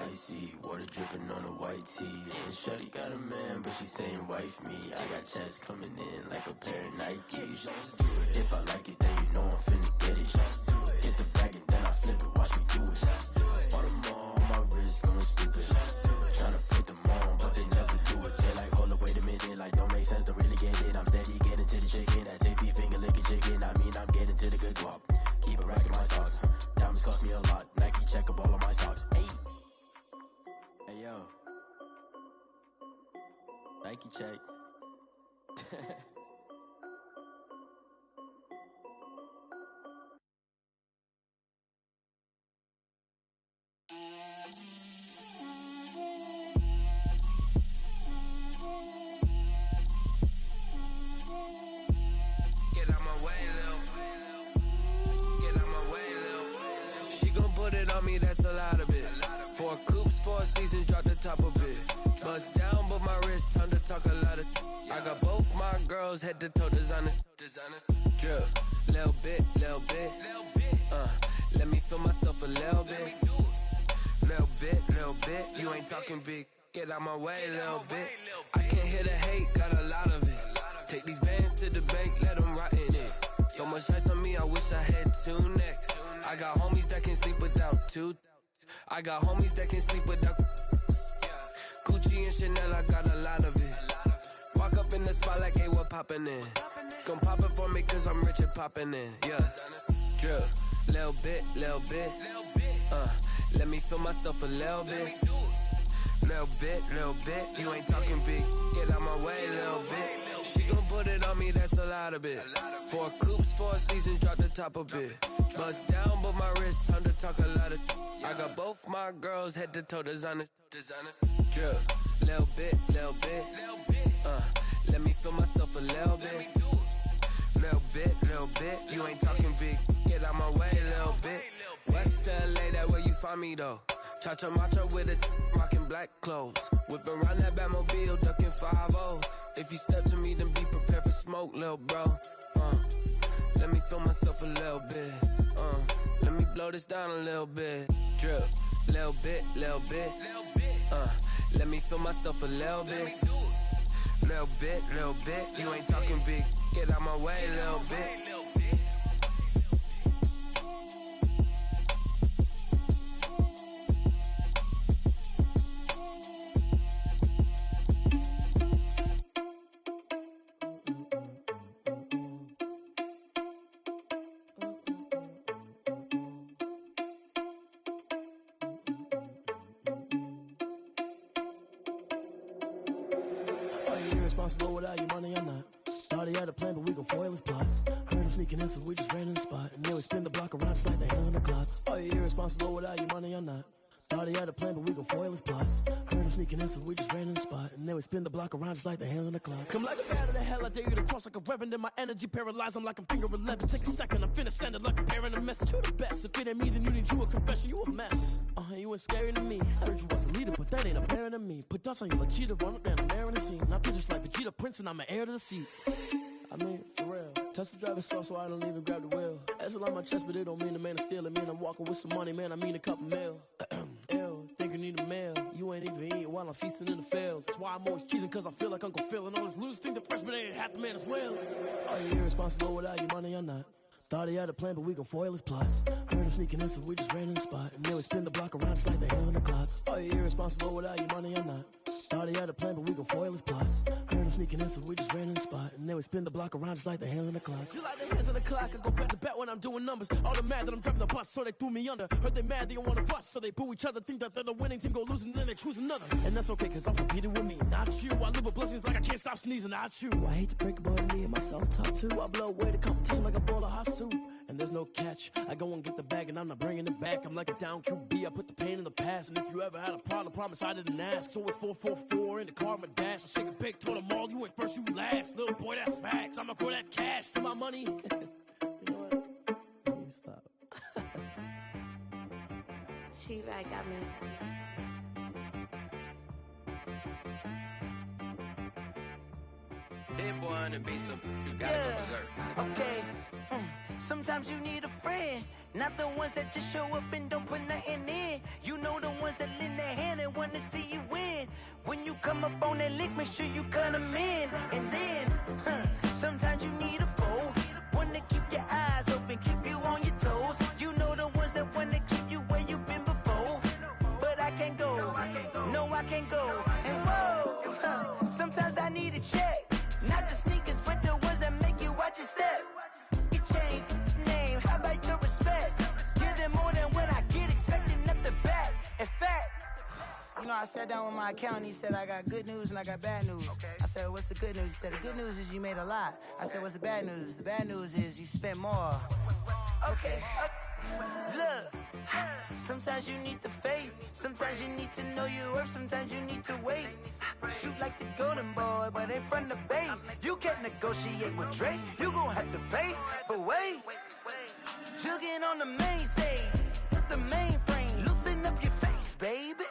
Icy, water dripping on a white tee. And shorty got a man, but she saying wife me. I got checks coming in like a pair of Nikes. If I like it, then you know I'm finna get it. Get the bag and then I flip it, watch me do it. On the mall, my wrist going stupid. Tryna put them on, but they never do it. They're like, hold up, wait a minute, like don't make sense to really get it. I'm steady getting to the chicken, that tasty finger licking chicken. I mean, I'm getting to the good guap. Keep a rack in my socks. Diamonds cost me a lot. Nike check up all of my stocks. Hey yo, Nike check. Get out my way, Lil. Get out my way, Lil. She gon' put it on me, that's a lot of it. 4 coops, 4 seasons, drop the top a bit. Bust down, but my wrist, time to talk a lot of. I got both my girls, head to toe designer. Drip, little bit. Let me feel myself a little bit. Little bit. You ain't talking big. Get out my way, little bit. I can't hear the hate, got a lot of it. Take these bands to the bank, let them rot in it. So much ice on me, I wish I had 2 necks. I got homies that can sleep without 2. I got homies that can sleep without Gucci and Chanel, I got a lot of it. Walk up in the spot like, hey, what poppin' in? Gon' pop it for me cause I'm rich and poppin' in, yeah. Drip, little bit. Let me feel myself a little bit. Little bit. You ain't talking big. Get out my way, little bit. She gon' put it on me, that's a lot of it. 4 coops, 4 seasons, drop the top a bit. Bust down, but my wrist, time to talk a lot of. I got both my girls, head to toe designer. Drip, little bit. Let me feel myself a little bit. Little bit. You ain't talking big. Get out my way, little bit. West LA, that where you find me though. Cha-cha macha with a rockin' black clothes. Whip around that Batmobile, ducking 5-0. If you step to me, then be prepared for smoke, lil' bro. Let me feel myself a little bit. Let me blow this down a little bit. Drip, little bit. Let me feel myself a little bit. Little bit. You ain't talking big. Get out my way, little bit. Irresponsible without your money, I'm not. Thought he had a plan, but we gon' foil his plot. Heard him sneaking in, so we just ran in the spot. And then we spin the block around just like the hand on the clock. Are you irresponsible without your money, I'm not. Thought he had a plan, but we gon' foil his plot. Heard him sneaking in, so we just ran in the spot. And then we spin the block around just like the hands on the clock. Come like a bat of the hell, I dare you to cross like a reverend. In my energy paralyzed, I'm like I'm finger 11. Take a second, I'm finna send it like a parent a message. You the best, if it ain't me, then you need you a confession. You a mess, you ain't scary to me. I heard you was a leader, but that ain't apparent to me. Put dust on you like cheetah, run up down the air in the scene. I feel just like Vegeta Prince and I'm an heir to the seat. I mean, for real. Touch the driver's soft so I don't even grab the wheel. That's on my chest, but it don't mean the man is stealing. Man, I'm walking with some money, man, I mean a couple mil. Ew, think you need a meal. You ain't even eating while I'm feasting in the field. That's why I'm always cheesing, cause I feel like Uncle Phil. And all those losers think the freshman ain't half the man as well. Are you irresponsible without your money or not? Thought he had a plan, but we gon' foil his plot. Heard him sneaking in, so we just ran in the spot. And then we spin the block around just like the hands on the clock. Are you irresponsible without your money or not? Thought he had a plan, but we gon' foil his plot. Heard him sneaking in, so we just ran in the spot. And then we spin the block around just like the hands on the clock. Just like the hands on the clock, I go back to back when I'm doing numbers. All the mad that I'm driving the bus, so they threw me under. Heard they mad, they don't wanna bust, so they boo each other. Think that they're the winning team, go losing, then they choose another. And that's okay, cause I'm competing with me, not you. I live with blessings like I can't stop sneezing, not you. I hate to break it, but me and myself top two. I blow away the competition like a bowl of hot soup. And there's no catch. I go and get the bag and I'm not bringing it back. I'm like a down QB. I put the pain in the past. And if you ever had a problem, promise I didn't ask. So it's 444 in the car, my dash. I shake a big, told them all, you ain't first, you last. Little boy, that's facts. I'ma grow that cash to my money. You know what? Let me stop. Ps5 got me. That boy on the beat, so you gotta go berserk. Okay. Sometimes you need a friend, not the ones that just show up and don't put nothing in. You know the ones that lend their hand and wanna see you win. When you come up on that lick, make sure you cut them in. And then, sometimes you need a foe, one to keep your eyes open, keep you on your toes. You know the ones that wanna keep you where you've been before. But I can't go, no I can't go. And whoa, sometimes I need a check. Not the sneakers, but the ones that make you watch your step. You change name, how about your respect? Give them more than what I get, expecting nothing back. In fact, you know, I sat down with my accountant, he said, I got good news and I got bad news. I said, what's the good news? He said, the good news is you made a lot. I said, what's the bad news? The bad news is you spent more. Okay. Look, sometimes you need the faith, sometimes you need to know your worth, sometimes you need to wait. Shoot like the golden boy, but in front of Bay. You can't negotiate with Drake, you gon' have to pay. But wait, jugging on the main stage, with the mainframe, loosen up your face, baby.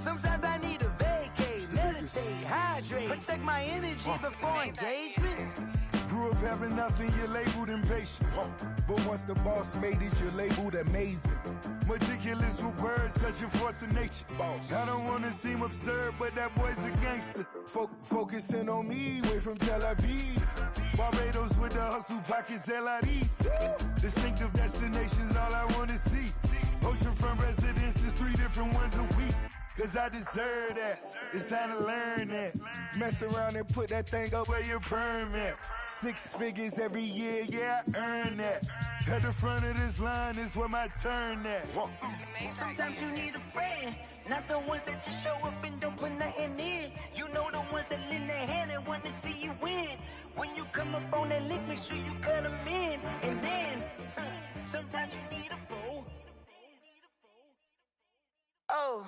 Sometimes I need a vacate, meditate, hydrate, protect my energy before engagement. Grew up having nothing, you're labeled impatient. But once the boss made it, you're labeled amazing. Meticulous with words, such a force of nature. I don't wanna seem absurd, but that boy's a gangster. Focusing on me, way from Tel Aviv. Barbados with the hustle pockets, LIDs. Distinctive destinations, all I wanna see. Oceanfront residences, 3 different ones a week. Cause I deserve that, it's time to learn that. Mess around and put that thing up where your permit. 6 figures every year, yeah, I earn that. At the front of this line is where my turn at. Sometimes you need a friend, not the ones that just show up and don't put nothing in. You know the ones that lend their hand and want to see you win. When you come up on that lick, make sure you cut them in. And then, sometimes you need a foe. Oh.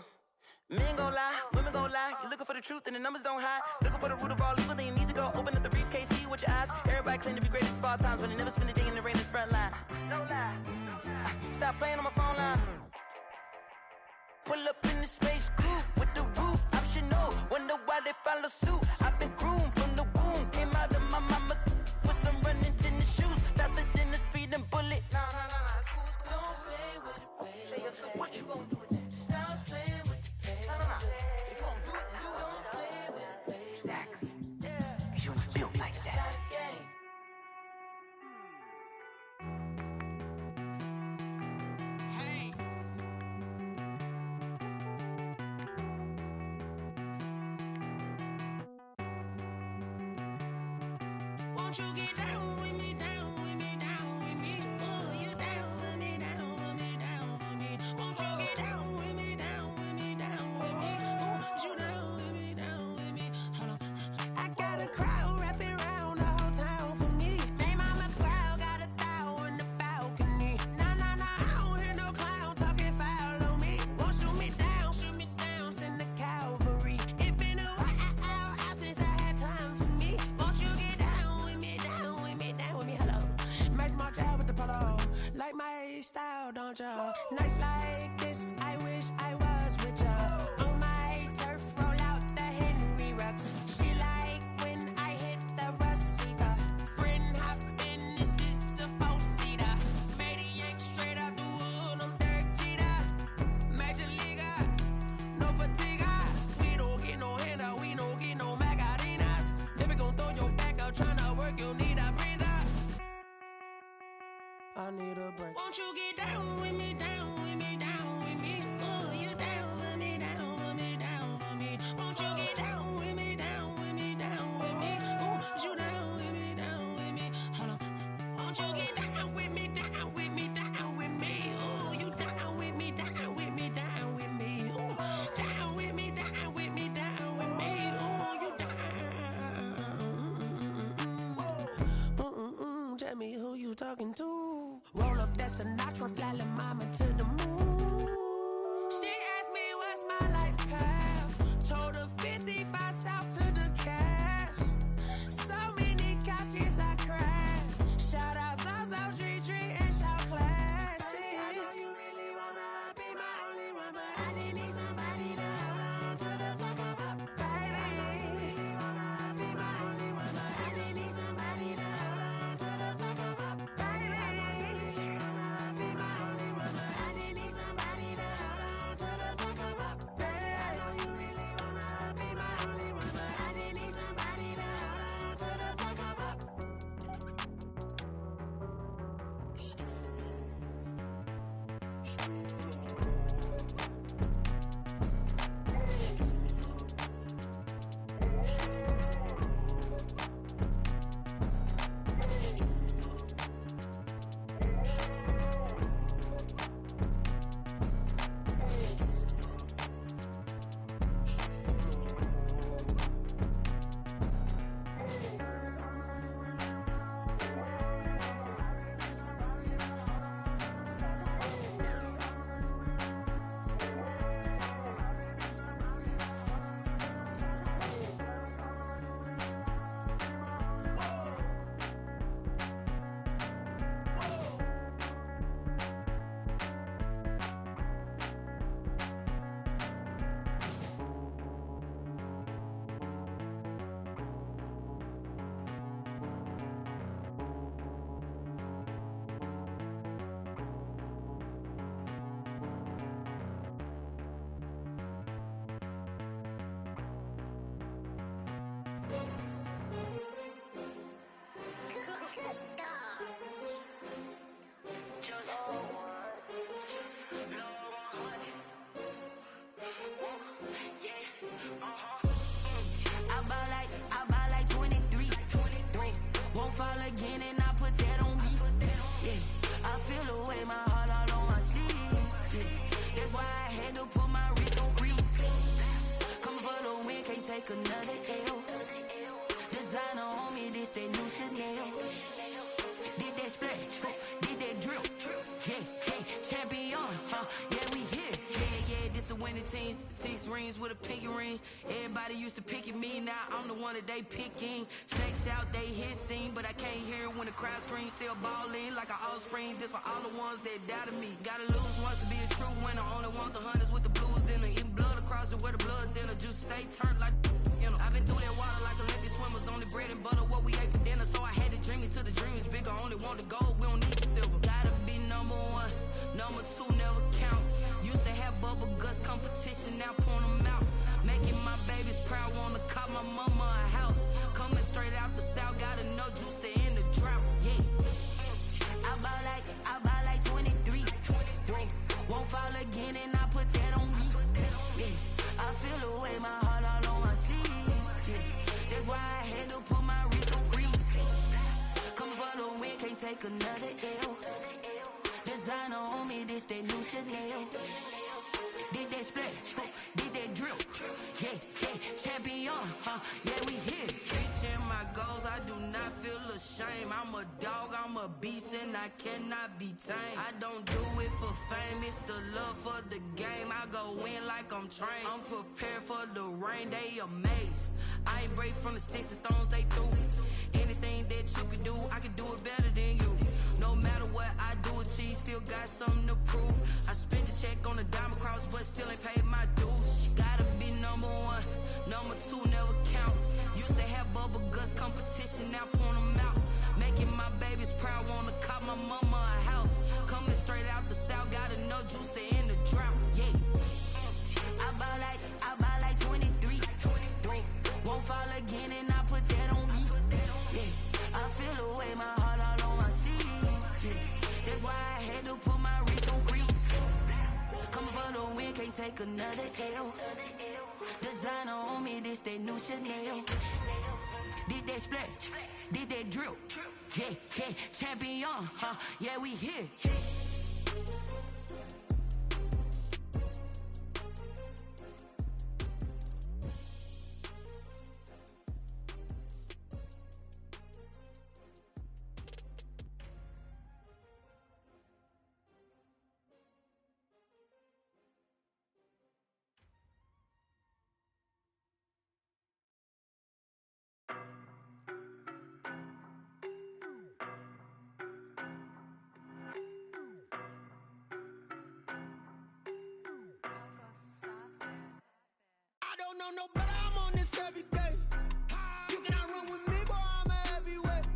Men gon' lie, women gon' lie. You're looking for the truth and the numbers don't hide. Looking for the root of all evil, then you need to go open up the briefcase, see with your eyes. Everybody claim to be greatest of all times, but they never spend a day in the rain in the front line. No lie. Stop playing on my phone line. Pull up in the space coupe with the roof optional. Wonder why they follow suit. I've been groomed from the womb. Came out of my mama with some running tennis shoes. Faster than the speeding bullet. Nah, it's cool, it's cool. Don't play with it, baby. Say so what you gon' do with it? Stop playing with it. If you don't do it, then don't play with it, baby. Exactly. Cause you ain't built like that. Hey. Won't you get down with me, down with me, down with me? Oh, you down with me, down with me, down with me. Won't you get down with me, down with me, down with me? Oh, you down with me, down with me? Hold on. I got a crowd wrapping around the whole town for me. Name on my crowd, got a thou on the balcony. Nah, I don't hear no clown talking foul on me. Won't shoot me down, send the cavalry. It been a while since I had time for me. Won't you get down with me, down with me, down with me? Hello. Max March out with the polo. Like my style, don't ya? Nights like this, I wish I was with ya. On my turf, roll out the Henry Rux. She like when I hit the receiver. Friend hop in, this is a 4-seater. Made a yank straight out the wood, I'm Derek Jeter. Major leaguer, no fatigue. We don't get no handout, we don't get no Macarinas. Never gon' throw your back out, tryna work, you need a breather. I need a break. Won't you get down with me, down with me, down with me? Oh, you down with me, down with me, down with me? Won't you get down with me, down with me, down with me? Ooh, you down with me, down with me? Hold on. Won't you get down with me, down with me, down with me? Ooh, you down with me, down with me, down with me? Ooh, down with me, down with me, down with me? Ooh, you down. Tell me who you talking to. Roll up that Sinatra, fly la mama to the moon. She asked me what's my life path. Told her 55 south to the cab. So many couches I cried. Shout out South Street Tree and shout classic. I know you really wanna be my only one, but I didn't need somebody to hold on to the sucker up. Baby, I know you really wanna be my only one, but I didn't need somebody to hold on to the sucker up. Baby, I know you really wanna be my only one, but I didn't need somebody to hold on to the sucker up. Baby, I know you really wanna be my only one, but I didn't need somebody to hold on to the sucker up. I buy like 23. Won't fall again and I put that on me. Yeah, I feel the way, my heart all on my sleeve. Yeah, that's why I had to put my wrist on freeze. Coming for the win, can't take another L. Designer on me, this that new Chanel. Did that splash, did that drill. Yeah, champion, yeah, we here. Yeah, this the winning team. 6 rings with a pinky ring. Everybody used to pick at me, now I'm the one that they picking. Snakes out, they hit scene, but I can't hear it when the crowd screams. Still balling like an offspring. This for all the ones that doubted me. Gotta lose once to be a true winner. Only want the hunters with the blues in it. Eating blood across it where the blood thinner. Just stay turned like, you know. I've been through that water like Olympic swimmers. Only bread and butter, what we ate for dinner. So I had to dream it till the dream is bigger. Only want the gold, we don't need the silver. Gotta be number 1, number 2 never count. Used to have bubble guts competition, now point them out. Making my babies proud, wanna cop my mama a house. Coming straight out the south, gotta know juice to end the drought. Yeah, I buy like 23. Won't fall again and I put that on me. Yeah, I feel the way, my heart all on my sleeve. Yeah, that's why I had to put my wrist on freeze. Coming for the win, can't take another L. Designer on me, this that new Chanel. Did that splash, did that drill. Yeah, champion, yeah, we here. Reaching my goals, I do not feel ashamed. I'm a dog, I'm a beast, and I cannot be tamed. I don't do it for fame, it's the love for the game. I go in like I'm trained. I'm prepared for the rain, they amazed. I ain't break from the sticks and stones they threw. Anything that you can do, I can do it better than you. No matter what I do, achieve, still got something to prove. I spent the check on the diamond cross, but still ain't paid my dues. Gotta be number 1, number 2 never count. Used to have bubble guts competition, now point them out. Making my babies proud, wanna cop my mama a house. Coming straight out the south, gotta know juice to end the drought. Yeah, I buy like 23. Won't fall again and I put that on me. Yeah, I feel the way, my heart all on my sleeve. Yeah, that's why I had to put my wrist on freeze. Coming for the win, can't take another L. designer on me, this that new Chanel. This that split, this that drill. Yeah, yeah, champion, huh? Yeah, we here. I don't know no better, I'm on this every day. You cannot run with me, boy, I'm a heavyweight.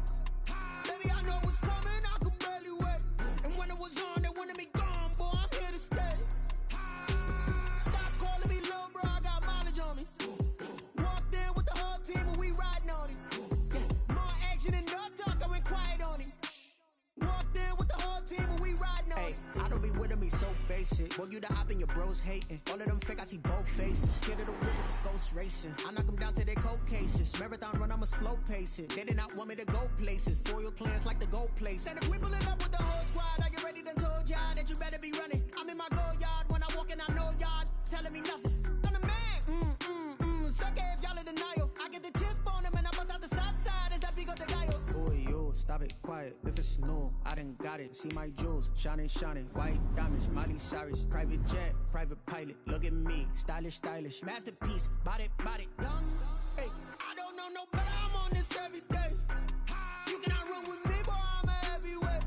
Baby, I know what's coming, I could barely wait. And when it was on, they wanted me gone, boy, I'm here to stay. Stop calling me little bro, I got mileage on me. Walked in with the whole team and we riding on it. Yeah, more action and no talk, I went quiet on it. Walked in with the whole team and we riding on it. I don't be with him, he's so basic. Boy, you the op and your bros hating. All of them fake, I see both faces. Scared of the wheels, ghost racing. I knock them down to their cold cases. Marathon run, I'ma slow pace it. They did not want me to go places. Foil plans like the gold place. And if we pulling up with the whole squad, I get ready to told y'all that you better be running. I'm in my go yard, when I walk in, I know y'all telling me nothing. I'm the man, suck it if y'all in denial. I get the chip on them and I bust out the south side as that big of the guy. Boy, yo, stop it, quiet. If it's new, I done got it. See my jewels, shining, shining. White diamonds, Miley Cyrus. Private jet, private pilot. Look at me, stylish, stylish. Masterpiece, body, young. Hey, I don't know no better, I'm on this every day. You cannot run with me, boy, I'm a heavyweight.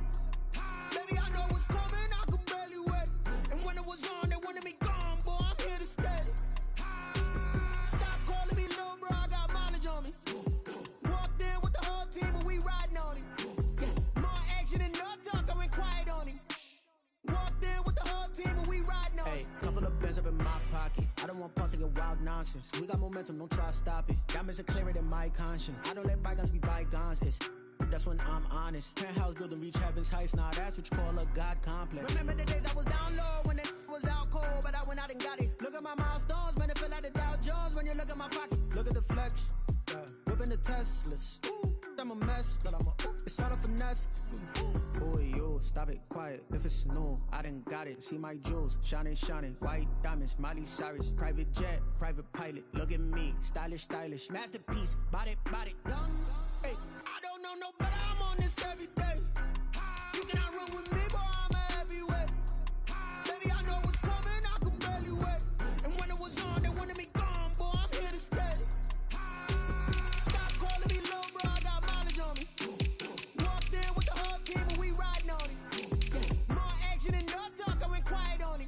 Baby, I know what's coming, I could barely wait. And when it was on, they wanted me gone, boy, I'm here to stay. Stop calling me little bro, I got mileage on me. Walked in with the whole team and we riding on it. Yeah, more action and no talk, I went quiet on it. Walked in with the whole team and we riding on it. Hey, couple of bands up in my pocket. I don't want pause to get wild nonsense. We got momentum, don't try to stop it. Diamonds are clearer than my conscience. I don't let bygones be bygones. That's when I'm honest. Penthouse building reach heaven's heights. Now that's what you call a God complex. Remember the days I was down low when it was out cold, but I went out and got it. Look at my milestones, man, it feel like the Dow Jones when you look at my pocket. Look at the flex, whipping the Teslas. Ooh, I'm a mess, but it's all a finesse. Boy, yo, stop it, quiet. If it's new, I done got it. See my jewels, shining, shining. White diamonds, Miley Cyrus. Private jet, private pilot. Look at me, stylish, stylish. Masterpiece, body, young. Hey, I don't know no better, I'm on this every day. You cannot run with me, boy, I'm a heavyweight. Baby, I know what's coming, I could barely wait. And when it was on, they wanted me gone, boy, I'm here to stay. Stop calling me little bro, I got mileage on me. Walked in with the whole team and we riding on it. More action and no talk, I went quiet on it.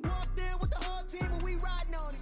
Walked in with the whole team and we riding on it.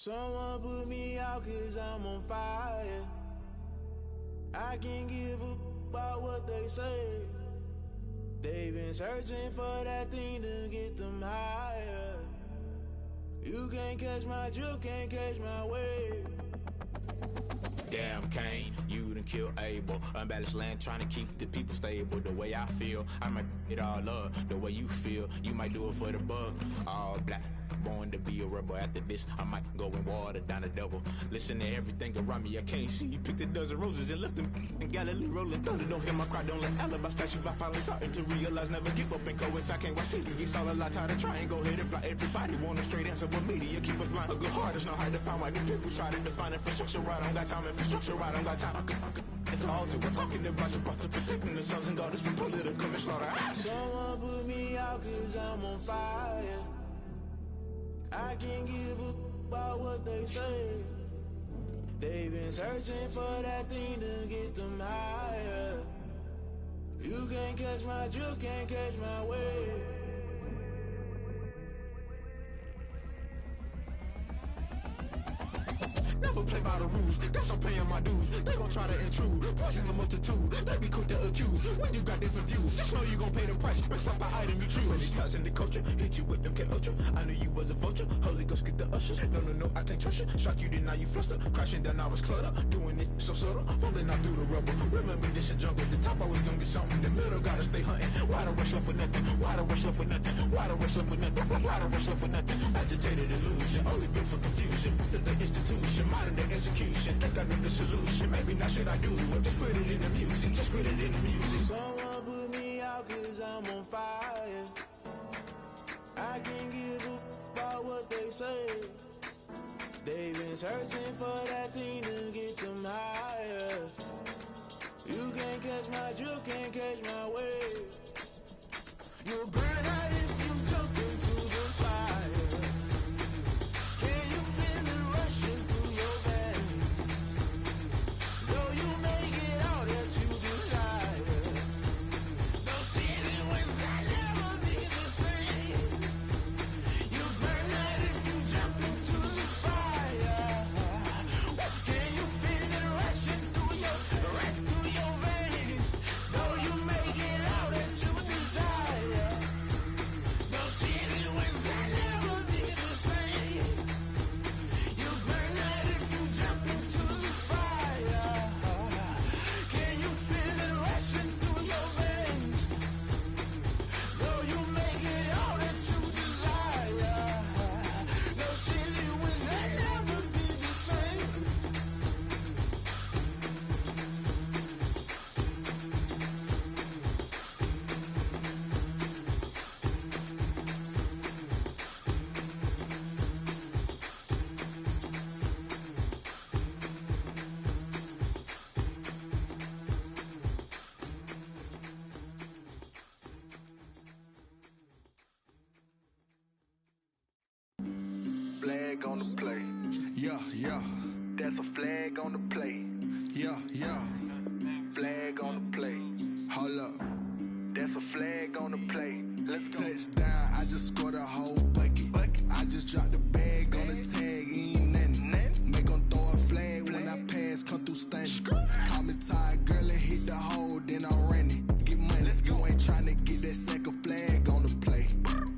Someone put me out 'cause I'm on fire. I can't give a about what they say. They've been searching for that thing to get them higher. You can't catch my drift, can't catch my wave. Damn, Kane, you done killed Abel. Unbalanced land, trying to keep the people stable. The way I feel, I might it all up. The way you feel, you might do it for the bug. All black, born to be a rebel. After this, I might go and water down the devil. Listen to everything around me, I can't see. Picked a dozen roses and left them in Galilee rolling thunder. Don't hear my cry, don't let alibis pass you. I finally starting to realize, never give up and coincide. Can't watch TV, it's all a lot. Tired of trying, go ahead and fly. Everybody want a straight answer, but media keep us blind. A good heart is not hard to find. Why do people try to define infrastructure right? I don't got time, infrastructure right, I don't got time. It's all to we're talking about your about to protecting the sons and daughters from political manslaughter. Someone put me out 'cause I'm on fire. I can't give a about what they say. They've been searching for that thing to get them higher. You can't catch my drift, can't catch my wave. Never play by the rules, guess I'm paying my dues. They gon' try to intrude, poison the multitude. They be quick to accuse, when you got different views. Just know you gon' pay the price, based off the item you choose. Many times in the culture, hit you with them K-Ultra. I knew you was a vulture, Holy Ghost get the ushers. No, I can't trust you. Shock you, then now you fluster. Crashing down, I was cluttered. Doing this so subtle, fumbling out through the rubble. Remember this in jungle, the top always gonna get something. The middle gotta stay hunting. Why the rush love for nothing? Why the rush love for nothing? Why the rush love for nothing? Why the rush love for nothing? Agitated illusion, only built for confusion. The institution, modern day execution. Think I know the solution, maybe not shit I do. Just put it in the music, just put it in the music. Someone put me out 'cause I'm on fire. I can't give a about what they say. They've been searching for that thing to get them higher. You can't catch my drift, can't catch my wave. You'll burn out if you jump into the fire. Can you feel it rushing through your veins? Though you make it all that you desire. Those feelings that never be the same. You burn out if you jump into the fire. Can you feel it rushing through your veins? Though you make it all that you desire. Those feelings that never be the same. You burn out if you jump into the fire. Can you feel it rushing through your veins? Though you make it all that you desire. Those feelings that never be the same. Flag on the play. Yeah. That's a flag on the play. Yeah. Flag on the play. Hold up. That's a flag on the play. Let's go. Touchdown, I just scored a whole bucket. I just dropped the bag on the tag, ain't nothing. Make 'em throw a flag when I pass, come through stunning. Call me tired, girl, and hit the hole, then I'm running. Get money, you ain't tryna get that second flag on the play.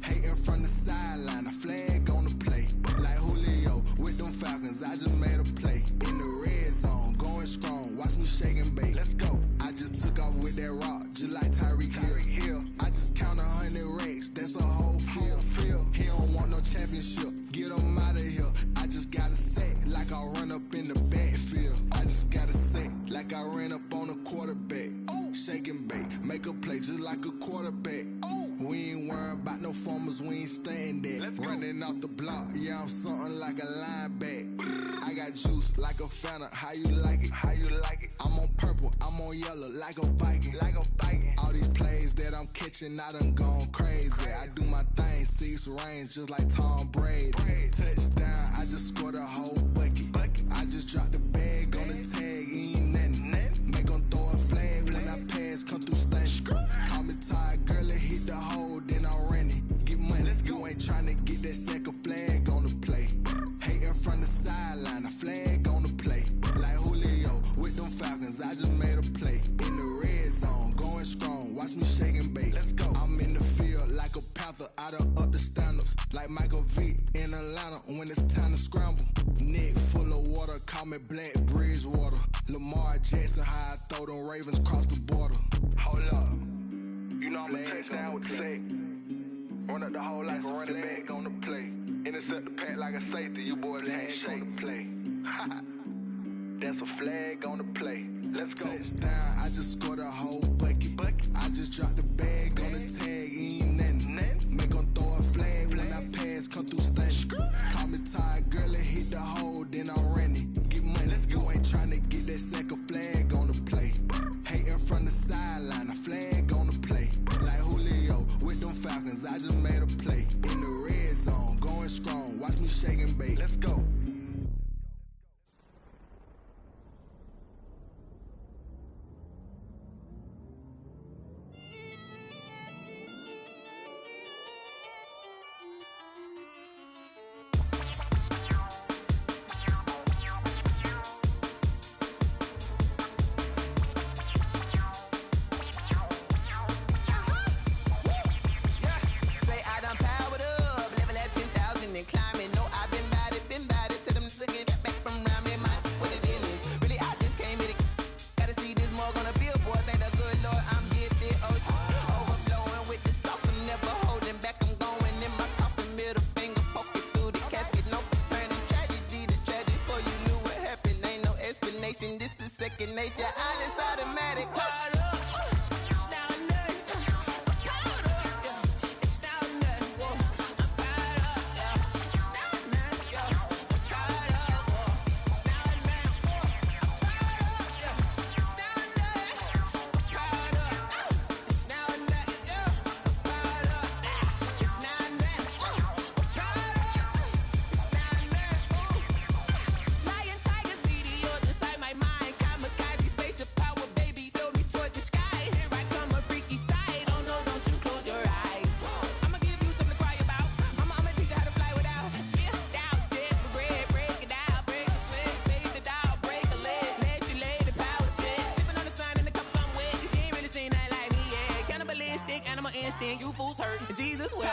Hating from the sideline, a flag on the play. Like Julio with them Falcons, I just made a play. In the red zone, going strong, watch me shake and bake. Let's go. I just took off with that rock, just like Tyreek Hill. I just count 100 racks, that's a whole field. He don't want no championship, get him out of here. I just got a sack, like I run up in the backfield. I just got a sack, like I ran up on a quarterback. Shake and bake, make a play just like a quarterback. We ain't worrying about no formers, we ain't staying there. Running off the block, yeah, I'm something like a linebacker. I got juice like a Fanta, how you like it? I'm on purple, I'm on yellow, like a Viking. All these plays that I'm catching, I done gone crazy. I do my thing, 6 range, just like Tom Brady. Touchdown, I just scored a whole bucket. I just dropped the bag on the tag, ain't nothing. Make 'em throw a flag when I pass, come through stunning. Call me tired, girl, and hit the hole, then I'm running. Get money, you ain't tryna get that second flag on the play. Hating from the side. them Ravens cross the border. Hold up. You know I'm a touchdown with the sack. Run up the hole like a running back on the play. Intercept the pack like a safety. You boys ain't shake the play. That's a flag on the play. Let's go. Touchdown, I just scored a whole bucket. I just dropped the bag on the tag, ain't nothing. Make them throw a flag when I pass, come through stunning. Call me tired, girl, and hit the hole, then I'm running. Get money, you ain't trying to get that second flag on the play. Hating from the sideline, a flag on the play. Like Julio with them Falcons, I just made a play. In the red zone, going strong, watch me shake and bake. Let's go. Second nature, all is automatic. You fools hurt. Jesus will.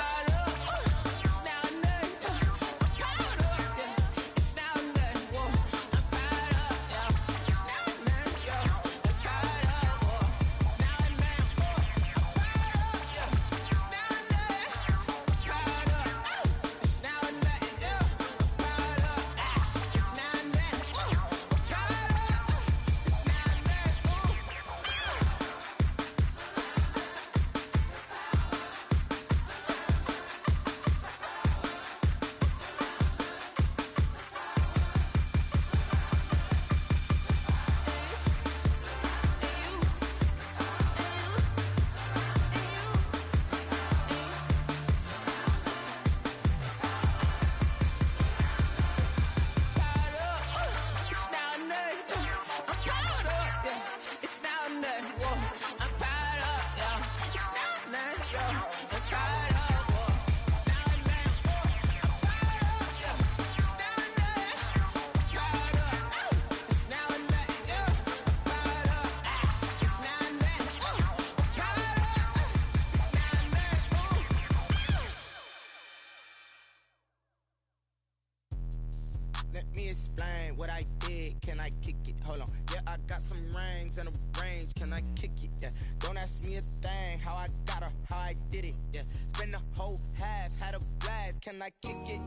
Let me explain what I did. Can I kick it? Hold on. Yeah, I got some rings and a range. Can I kick it? Yeah. Don't ask me a thing. How I got her, how I did it. Yeah. Spend the whole half, had a blast. Can I kick it?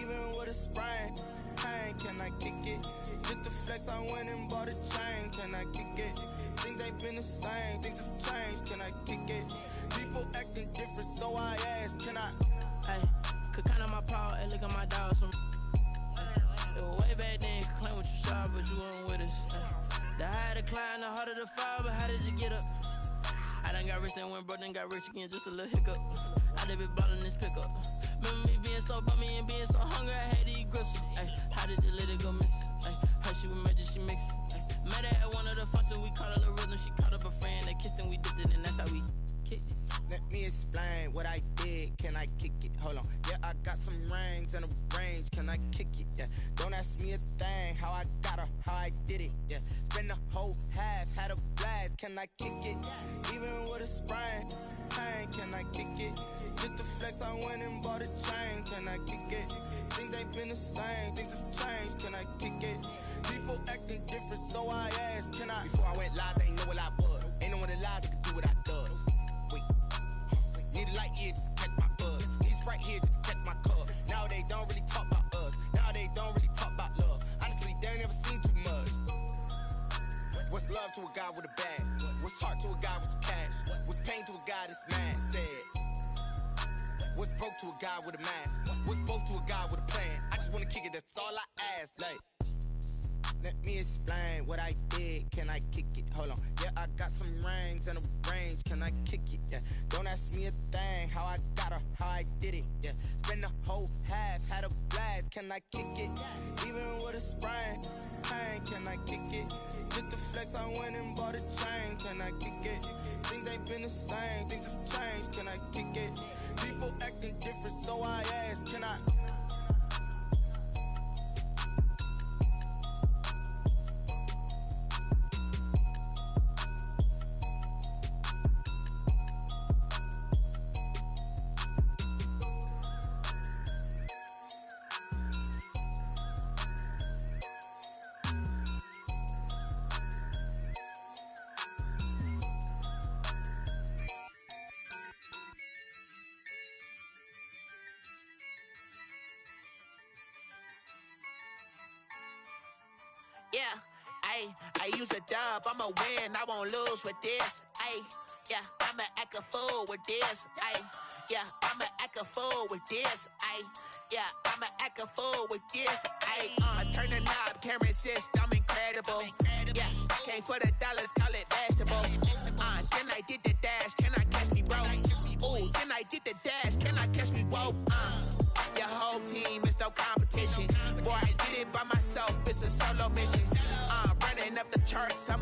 Even with a sprain, pain. Can I kick it? Just to flex, I went and bought a chain. Can I kick it? Things ain't been the same. Things have changed. Can I kick it? People acting different, so I asked. Can I? Hey, could count on my paw and look at my dogs from. Way back then, could claim what you saw, but you weren't with us. The higher the climb, the harder the fall, but how did you get up? I done got rich and went broke, then got rich again, just a little hiccup. I done been ballin' this pickup. Remember me being so bummy and being so hungry, I had to eat gristle. Ay, how did the lady go miss? Ay, how she was magic, she mixed. Met her at one of the functions, we caught a little rhythm, she caught up a friend, they kissed and we dipped it, and that's how we kicked it. Let me explain what I did. Can I kick it? Hold on. Yeah, I got some rings and a range. Can I kick it? Yeah. Don't ask me a thing. How I got her, how I did it. Yeah. Spend the whole half, had a blast. can I kick it? Even with a sprain, pain, can I kick it? Just the flex, I went and bought a chain, can I kick it? Things ain't been the same, things have changed, can I kick it? People acting different, so I asked, can I? Before I went live, they ain't know what I was. Ain't no one alive that could do what I does. Wait, need a light here just to catch my buzz. Need Sprite here just to catch my cup. Now they don't really talk about us. Now they don't really talk about love. Honestly, they ain't never seen too much. What's love to a guy with a bag? What's heart to a guy with some cash? What's pain to a guy that's mad? Said. What's broke to a guy with a mask? What's broke to a guy with a plan? I just wanna kick it, that's all I ask. Like, let me explain what I did. Can I kick it? Hold on. Yeah, I got some rings and a range. Can I kick it? Yeah. Don't ask me a thing. How I got her, how I did it. Yeah. Spend the whole half, had a blast. Can I kick it? Even with a sprain, pain. Can I kick it? Just the flex, I went and bought a chain. Can I kick it? Things ain't been the same. Things have changed. Can I kick it? People acting different, so I ask. Can I? yeah, I use a dub, I'ma win, I won't lose with this, yeah, I'ma act a fool with this, yeah, I'ma act a fool with this, yeah, I'ma act a fool with this, I turn the knob, camera assist, I'm incredible, yeah, came for the dollars, call it vegetable, then I did the dash, can I catch me, bro, ooh, then I did the dash, can I catch me, whoa, your whole team is no competition, boy, I did it by myself, it's a solo mission, running up the charts, I'm